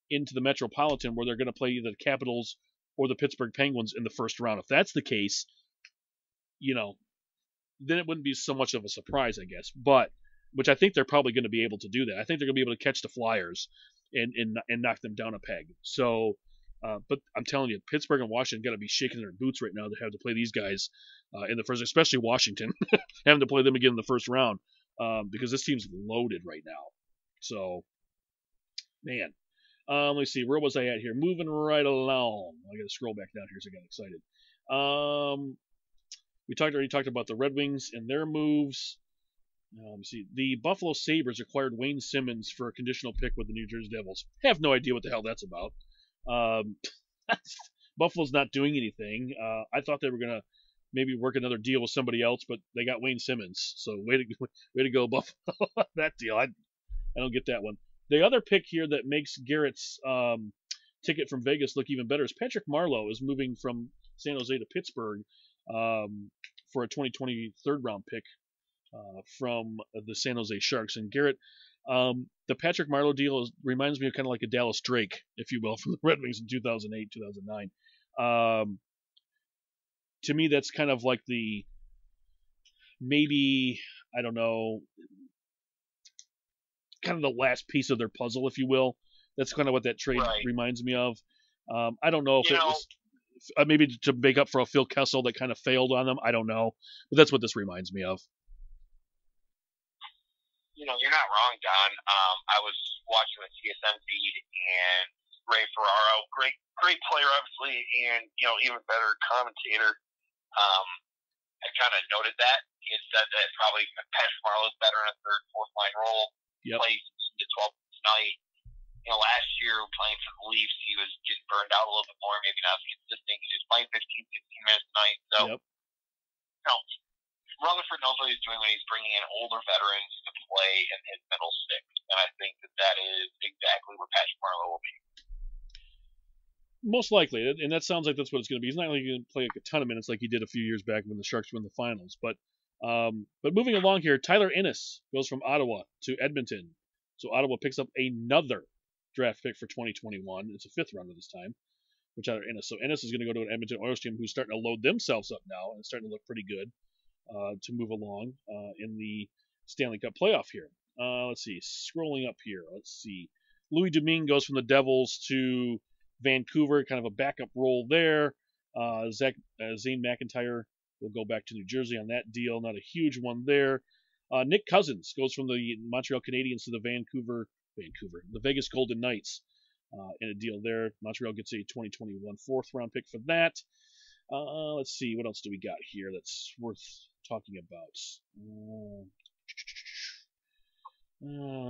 into the Metropolitan where they're going to play either the Capitals or the Pittsburgh Penguins in the first round. If that's the case, then it wouldn't be so much of a surprise, I guess. But, which I think they're probably going to be able to do that. I think they're going to be able to catch the Flyers and knock them down a peg. So, but I'm telling you, Pittsburgh and Washington got to be shaking their boots right now to have to play these guys in the first, especially Washington, having to play them again in the first round because this team's loaded right now. So, man, let's see, where was I at here? Moving right along. I got to scroll back down here so I got excited. We already talked about the Red Wings and their moves. Let's see, the Buffalo Sabres acquired Wayne Simmons for a conditional pick with the New Jersey Devils. Have no idea what the hell that's about. Buffalo's not doing anything. I thought they were gonna maybe work another deal with somebody else, but they got Wayne Simmons. So way to go, Buffalo! That deal, I don't get that one. The other pick here that makes Garrett's ticket from Vegas look even better is Patrick Marleau is moving from San Jose to Pittsburgh for a 2020 third-round pick from the San Jose Sharks. And Garrett, the Patrick Marleau deal reminds me of kind of like a Dallas Drake, if you will, from the Red Wings in 2008, 2009. To me, that's kind of like the maybe, I don't know, kind of the last piece of their puzzle, if you will. That's kind of what that trade reminds me of. I don't know if it was maybe to make up for a Phil Kessel that kind of failed on them. I don't know. But that's what this reminds me of. You're not wrong, Don. I was watching the TSN feed, and Ray Ferraro, great player, obviously, and, even better commentator, had kind of noted that. He had said that probably Patrick Marleau is better in a third, fourth line role. Yep. Plays to 12 tonight. Last year playing for the Leafs, he was getting burned out a little bit more, maybe not as consistent. He was playing 15, 16 minutes a night. So, Rutherford knows what he's doing when he's bringing in older veterans to play in his middle six. And I think that is exactly where Patrick Marleau will be. Most likely, and that sounds like that's what it's going to be. He's not really going to play like a ton of minutes like he did a few years back when the Sharks won the finals. But moving along here, Tyler Ennis goes from Ottawa to Edmonton. So Ottawa picks up another draft pick for 2021. It's a fifth rounder this time for Tyler Ennis. So Ennis is going to go to an Edmonton Oilers team who's starting to load themselves up now and starting to look pretty good to move along in the Stanley Cup playoff here. Let's see. Scrolling up here. Let's see. Louis Domingue goes from the Devils to Vancouver, kind of a backup role there. Zane McIntyre will go back to New Jersey on that deal. Not a huge one there. Nick Cousins goes from the Montreal Canadiens to the Vegas Golden Knights in a deal there. Montreal gets a 2021 fourth round pick for that. Let's see, what else do we got here that's worth talking about?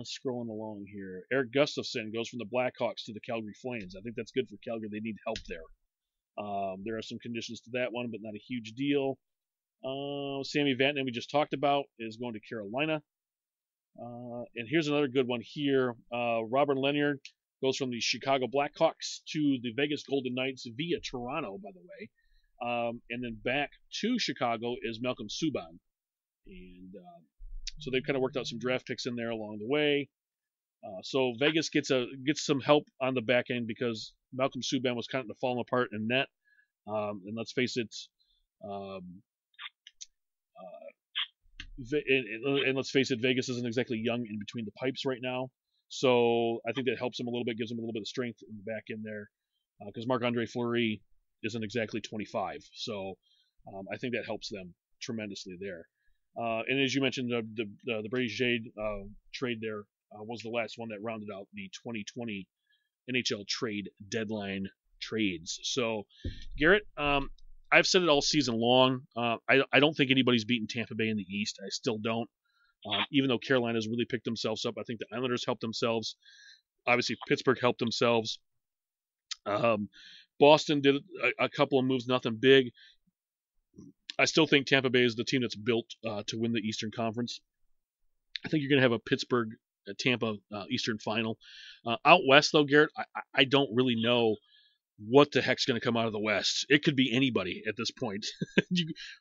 Scrolling along here. Eric Gustafsson goes from the Blackhawks to the Calgary Flames. I think that's good for Calgary. They need help there. There are some conditions to that one, but not a huge deal. Sami Vatanen, we just talked about, is going to Carolina. And here's another good one here. Robert Leonard goes from the Chicago Blackhawks to the Vegas Golden Knights via Toronto, by the way. And then back to Chicago is Malcolm Subban. And So they've kind of worked out some draft picks in there along the way. So Vegas gets some help on the back end because Malcolm Subban was kind of falling apart in net. And let's face it, Vegas isn't exactly young in between the pipes right now. So I think that helps them a little bit, gives them a little bit of strength in the back end there, because Marc-Andre Fleury isn't exactly 25. So I think that helps them tremendously there. And as you mentioned, the Brady Jade trade there was the last one that rounded out the 2020 NHL trade deadline trades. So, Garrett, I've said it all season long. I don't think anybody's beaten Tampa Bay in the East. I still don't. Even though Carolina's really picked themselves up, I think the Islanders helped themselves. Obviously, Pittsburgh helped themselves. Boston did a couple of moves, nothing big. I still think Tampa Bay is the team that's built to win the Eastern Conference. I think you're going to have a Pittsburgh-Tampa Eastern Final. Out West, though, Garrett, I don't really know what the heck's going to come out of the West. It could be anybody at this point.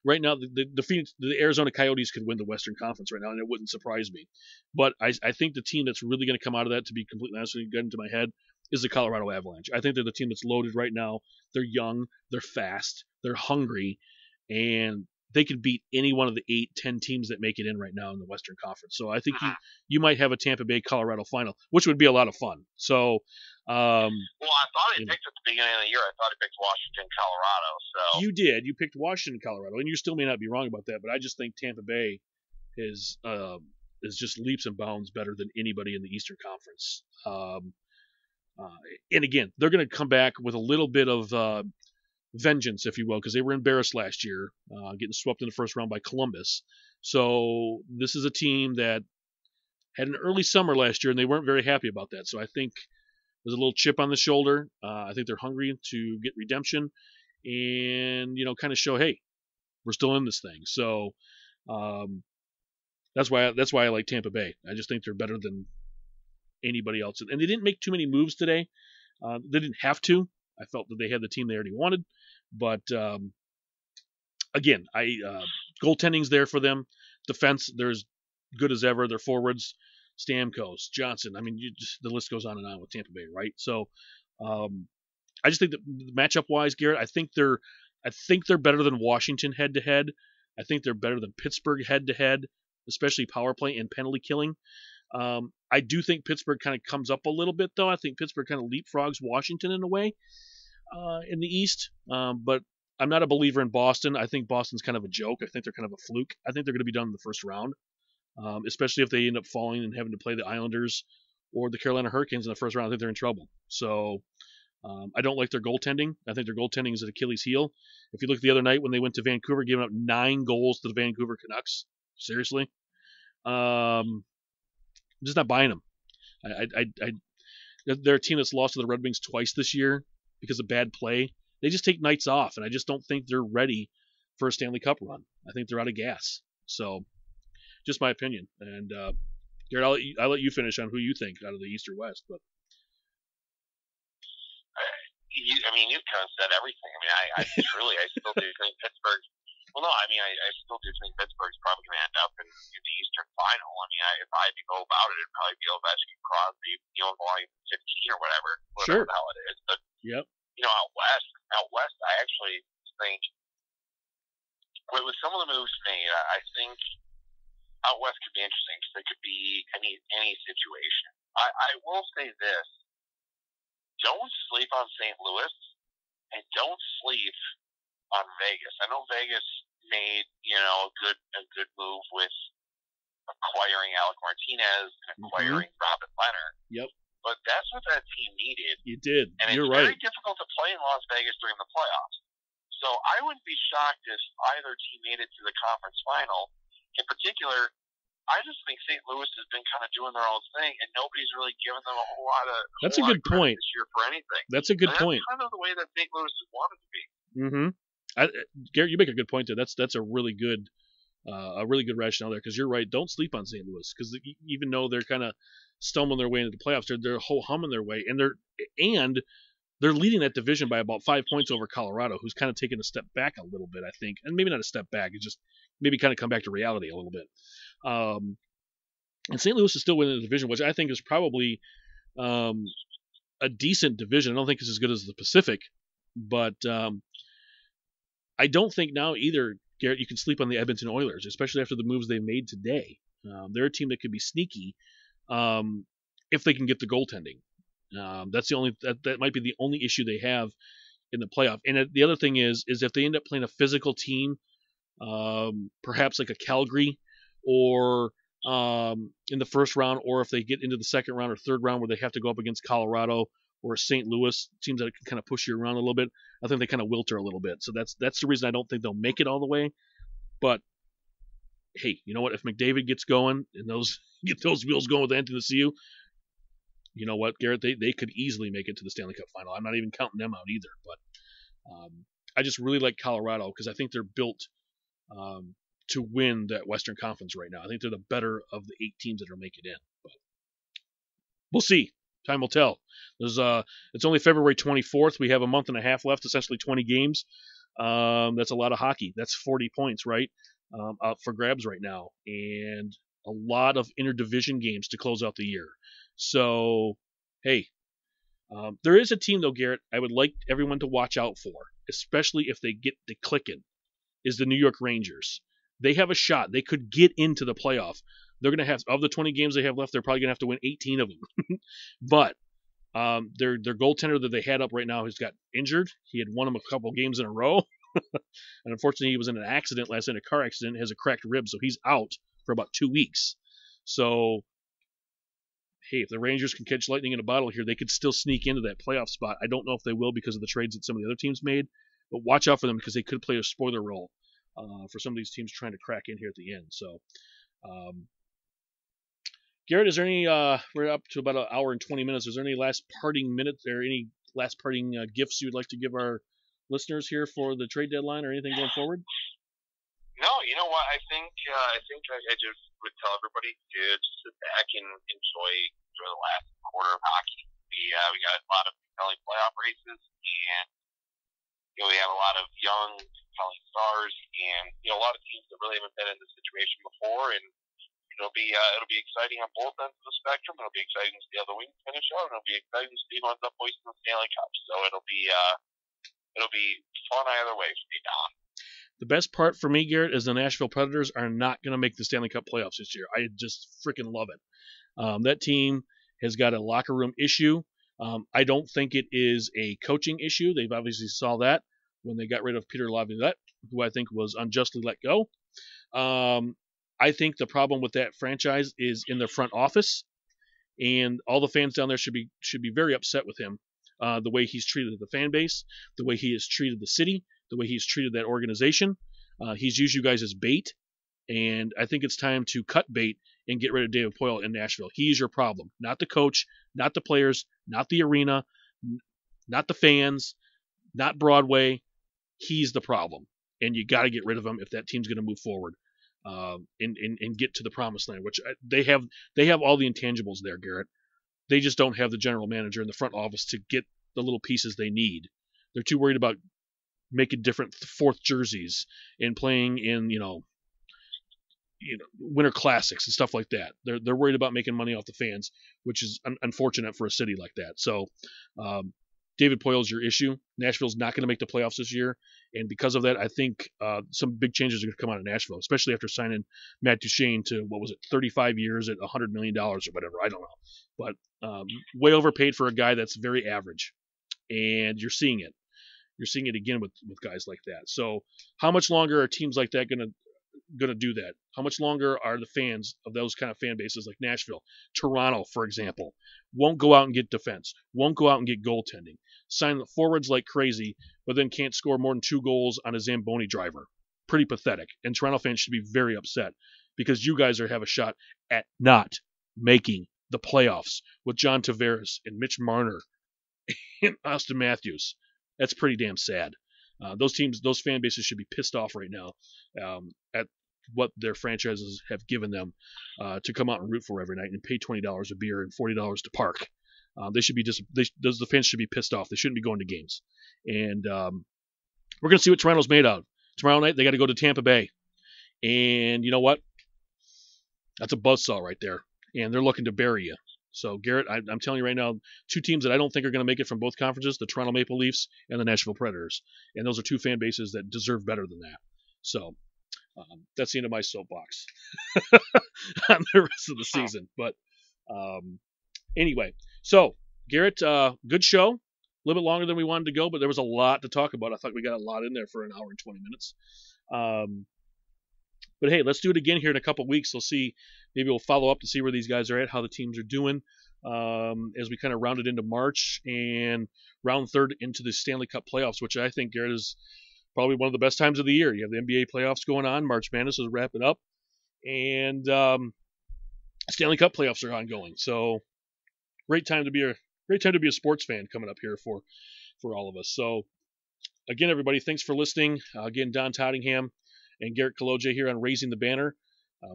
Right now, the Arizona Coyotes could win the Western Conference right now, and it wouldn't surprise me. But I think the team that's really going to come out of that, to be completely honest with you, get into my head, is the Colorado Avalanche. I think they're the team that's loaded right now. They're young, they're fast, they're hungry, and they could beat any one of the 8-10 teams that make it in right now in the Western Conference. So I think you might have a Tampa Bay Colorado final, which would be a lot of fun. So, well, I thought he picked at the beginning of the year. I thought he picked Washington, Colorado. So you did. You picked Washington, Colorado, and you still may not be wrong about that. But I just think Tampa Bay is just leaps and bounds better than anybody in the Eastern Conference. And again, they're going to come back with a little bit of vengeance, if you will, because they were embarrassed last year, getting swept in the first round by Columbus. So this is a team that had an early summer last year, and they weren't very happy about that. So I think there's a little chip on the shoulder. I think they're hungry to get redemption and, kind of show, hey, we're still in this thing. So that's why I like Tampa Bay. I just think they're better than anybody else. And they didn't make too many moves today. They didn't have to. I felt that they had the team they already wanted. But, again, goaltending's there for them. Defense, they're as good as ever. Their forwards, Stamkos, Johnson. I mean, the list goes on and on with Tampa Bay, right? So I just think that matchup-wise, Garrett, I think they're better than Washington head-to-head. I think they're better than Pittsburgh head-to-head, especially power play and penalty killing. I do think Pittsburgh kind of comes up a little bit, though. I think Pittsburgh kind of leapfrogs Washington in a way in the East. But I'm not a believer in Boston. I think Boston's kind of a joke. I think they're kind of a fluke. I think they're going to be done in the first round, especially if they end up falling and having to play the Islanders or the Carolina Hurricanes in the first round. I think they're in trouble. So I don't like their goaltending. I think their goaltending is an Achilles heel. If you look the other night when they went to Vancouver, giving up 9 goals to the Vancouver Canucks. Seriously? I'm just not buying them. They're a team that's lost to the Red Wings twice this year because of bad play. They just take nights off, and I just don't think they're ready for a Stanley Cup run. I think they're out of gas. So, just my opinion. And Garrett, I'll let you finish on who you think out of the East or West. But you've kind of said everything. I still do think Pittsburgh. Well, no, I still do think Pittsburgh's probably going to end up in the Eastern Final. If I had to go about it, it'd probably be Ovechkin, Crosby, volume 15 or whatever sure. The hell it is. But yep. Out west, I actually think with some of the moves made, I think out west could be interesting because it could be any situation. I will say this: don't sleep on St. Louis, and don't sleep on Vegas. I know Vegas made a good move with acquiring Alec Martinez and acquiring Robin Leonard. Yep. But that's what that team needed. You did. And You're it's right. very difficult to play in Las Vegas during the playoffs. So I wouldn't be shocked if either team made it to the conference final. In particular, I just think St. Louis has been kind of doing their own thing, and nobody's really given them a whole lot of. That's a good point This year for anything. That's a good point. That's kind of the way that St. Louis has wanted to be. Mm-hmm. Garrett, you make a good point there. That's a really good rationale there, because you're right. Don't sleep on St. Louis, because even though they're kind of stumbling their way into the playoffs, they're whole humming their way, and they're leading that division by about 5 points over Colorado, who's kind of taken a step back a little bit, I think, and maybe not a step back. It's just maybe kind of come back to reality a little bit. And St. Louis is still winning the division, which I think is probably a decent division. I don't think it's as good as the Pacific, but I don't think now either, Garrett, you can sleep on the Edmonton Oilers, especially after the moves they made today. They're a team that could be sneaky if they can get the goaltending. That's the only that might be the only issue they have in the playoff. And the other thing is if they end up playing a physical team, perhaps like a Calgary, or in the first round, or if they get into the second round or third round where they have to go up against Colorado or St. Louis, teams that can kind of push you around a little bit, I think they kind of wilter a little bit. So that's the reason I don't think they'll make it all the way. But hey, you know what? If McDavid gets going and get those wheels going with Anthony Ciu, you know what, Garrett? They could easily make it to the Stanley Cup final. I'm not even counting them out either. But I just really like Colorado because I think they're built to win that Western Conference right now. I think they're the better of the 8 teams that are making it in. But we'll see. Time will tell. It's only February 24th. We have a month and a half left, essentially 20 games. That's a lot of hockey. That's 40 points, right? Out for grabs right now. And a lot of interdivision games to close out the year. So, hey, there is a team, though, Garrett, I would like everyone to watch out for, especially if they get to clicking, is the New York Rangers. They have a shot. They could get into the playoff. They're going to have, of the 20 games they have left, they're probably going to have to win 18 of them. But their goaltender that they had up right now has got injured. He had won them a couple games in a row. And unfortunately, he was in an accident last night, a car accident, has a cracked rib, so he's out for about 2 weeks. So, hey, if the Rangers can catch lightning in a bottle here, they could still sneak into that playoff spot. I don't know if they will because of the trades that some of the other teams made, but watch out for them because they could play a spoiler role for some of these teams trying to crack in here at the end. So, Garrett, is there any, we're up to about an hour and 20 minutes. Is there any last parting minutes or any last parting gifts you'd like to give our listeners here for the trade deadline or anything going forward? No, you know what? I think I just would tell everybody to just sit back and enjoy the last quarter of hockey. We got a lot of compelling playoff races, and we have a lot of young, compelling stars, and a lot of teams that really haven't been in this situation before, and it'll be exciting on both ends of the spectrum. It'll be exciting to see how the Wings finish out, and it'll be exciting to see who ends up hoisting the Stanley Cup. So it'll be fun either way for me, Don. The best part for me, Garrett, is the Nashville Predators are not going to make the Stanley Cup playoffs this year. I just freaking love it. That team has got a locker room issue. I don't think it is a coaching issue. They've obviously saw that when they got rid of Peter Laviolette, who I think was unjustly let go. I think the problem with that franchise is in their front office, and all the fans down there should be very upset with him. The way he's treated the fan base, the way he has treated the city, the way he's treated that organization. He's used you guys as bait, and I think it's time to cut bait and get rid of David Poile in Nashville. He's your problem, not the coach, not the players, not the arena, not the fans, not Broadway. He's the problem, and you got to get rid of him if that team's going to move forward and get to the promised land, which they have all the intangibles there, Garrett. They just don't have the general manager in the front office to get the little pieces they need. They're too worried about making different fourth jerseys and playing in winter classics and stuff like that. They're worried about making money off the fans, which is unfortunate for a city like that. So David Poile's your issue. Nashville's not going to make the playoffs this year, and because of that, I think some big changes are going to come out of Nashville, especially after signing Matt Duchene to 35 years at $100 million or whatever. I don't know, but way overpaid for a guy that's very average, and you're seeing it. You're seeing it again with guys like that. So how much longer are teams like that gonna do that? How much longer are the fans of those kind of fan bases like Nashville, Toronto, for example, won't go out and get defense, won't go out and get goaltending, sign the forwards like crazy, but then can't score more than 2 goals on a Zamboni driver? Pretty pathetic. And Toronto fans should be very upset because you guys have a shot at not making the playoffs with John Tavares and Mitch Marner and Austin Matthews. That's pretty damn sad. Those fan bases should be pissed off right now at what their franchises have given them to come out and root for every night and pay $20 a beer and $40 to park. The fans should be pissed off. They shouldn't be going to games. And we're going to see what Toronto's made of. Tomorrow night, they got to go to Tampa Bay. And you know what? That's a buzzsaw right there. and they're looking to bury you. So, Garrett, I'm telling you right now, two teams that I don't think are going to make it from both conferences, the Toronto Maple Leafs and the Nashville Predators. And those are two fan bases that deserve better than that. So, that's the end of my soapbox on the rest of the season. But anyway, so, Garrett, good show. A little bit longer than we wanted to go, but there was a lot to talk about. I thought we got a lot in there for an hour and 20 minutes. But hey, let's do it again here in a couple weeks. We'll see. Maybe we'll follow up to see where these guys are at, how the teams are doing, as we kind of round it into March and round third into the Stanley Cup playoffs, which I think, Garrett, is probably one of the best times of the year. You have the NBA playoffs going on. March Madness is wrapping up, and Stanley Cup playoffs are ongoing. So great time to be a sports fan coming up here for all of us. So again, everybody, thanks for listening. Again, Don Tottingham and Garrett Kaloje here on Raising the Banner.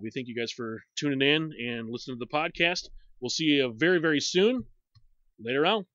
We thank you guys for tuning in and listening to the podcast. We'll see you very, very soon. Later on.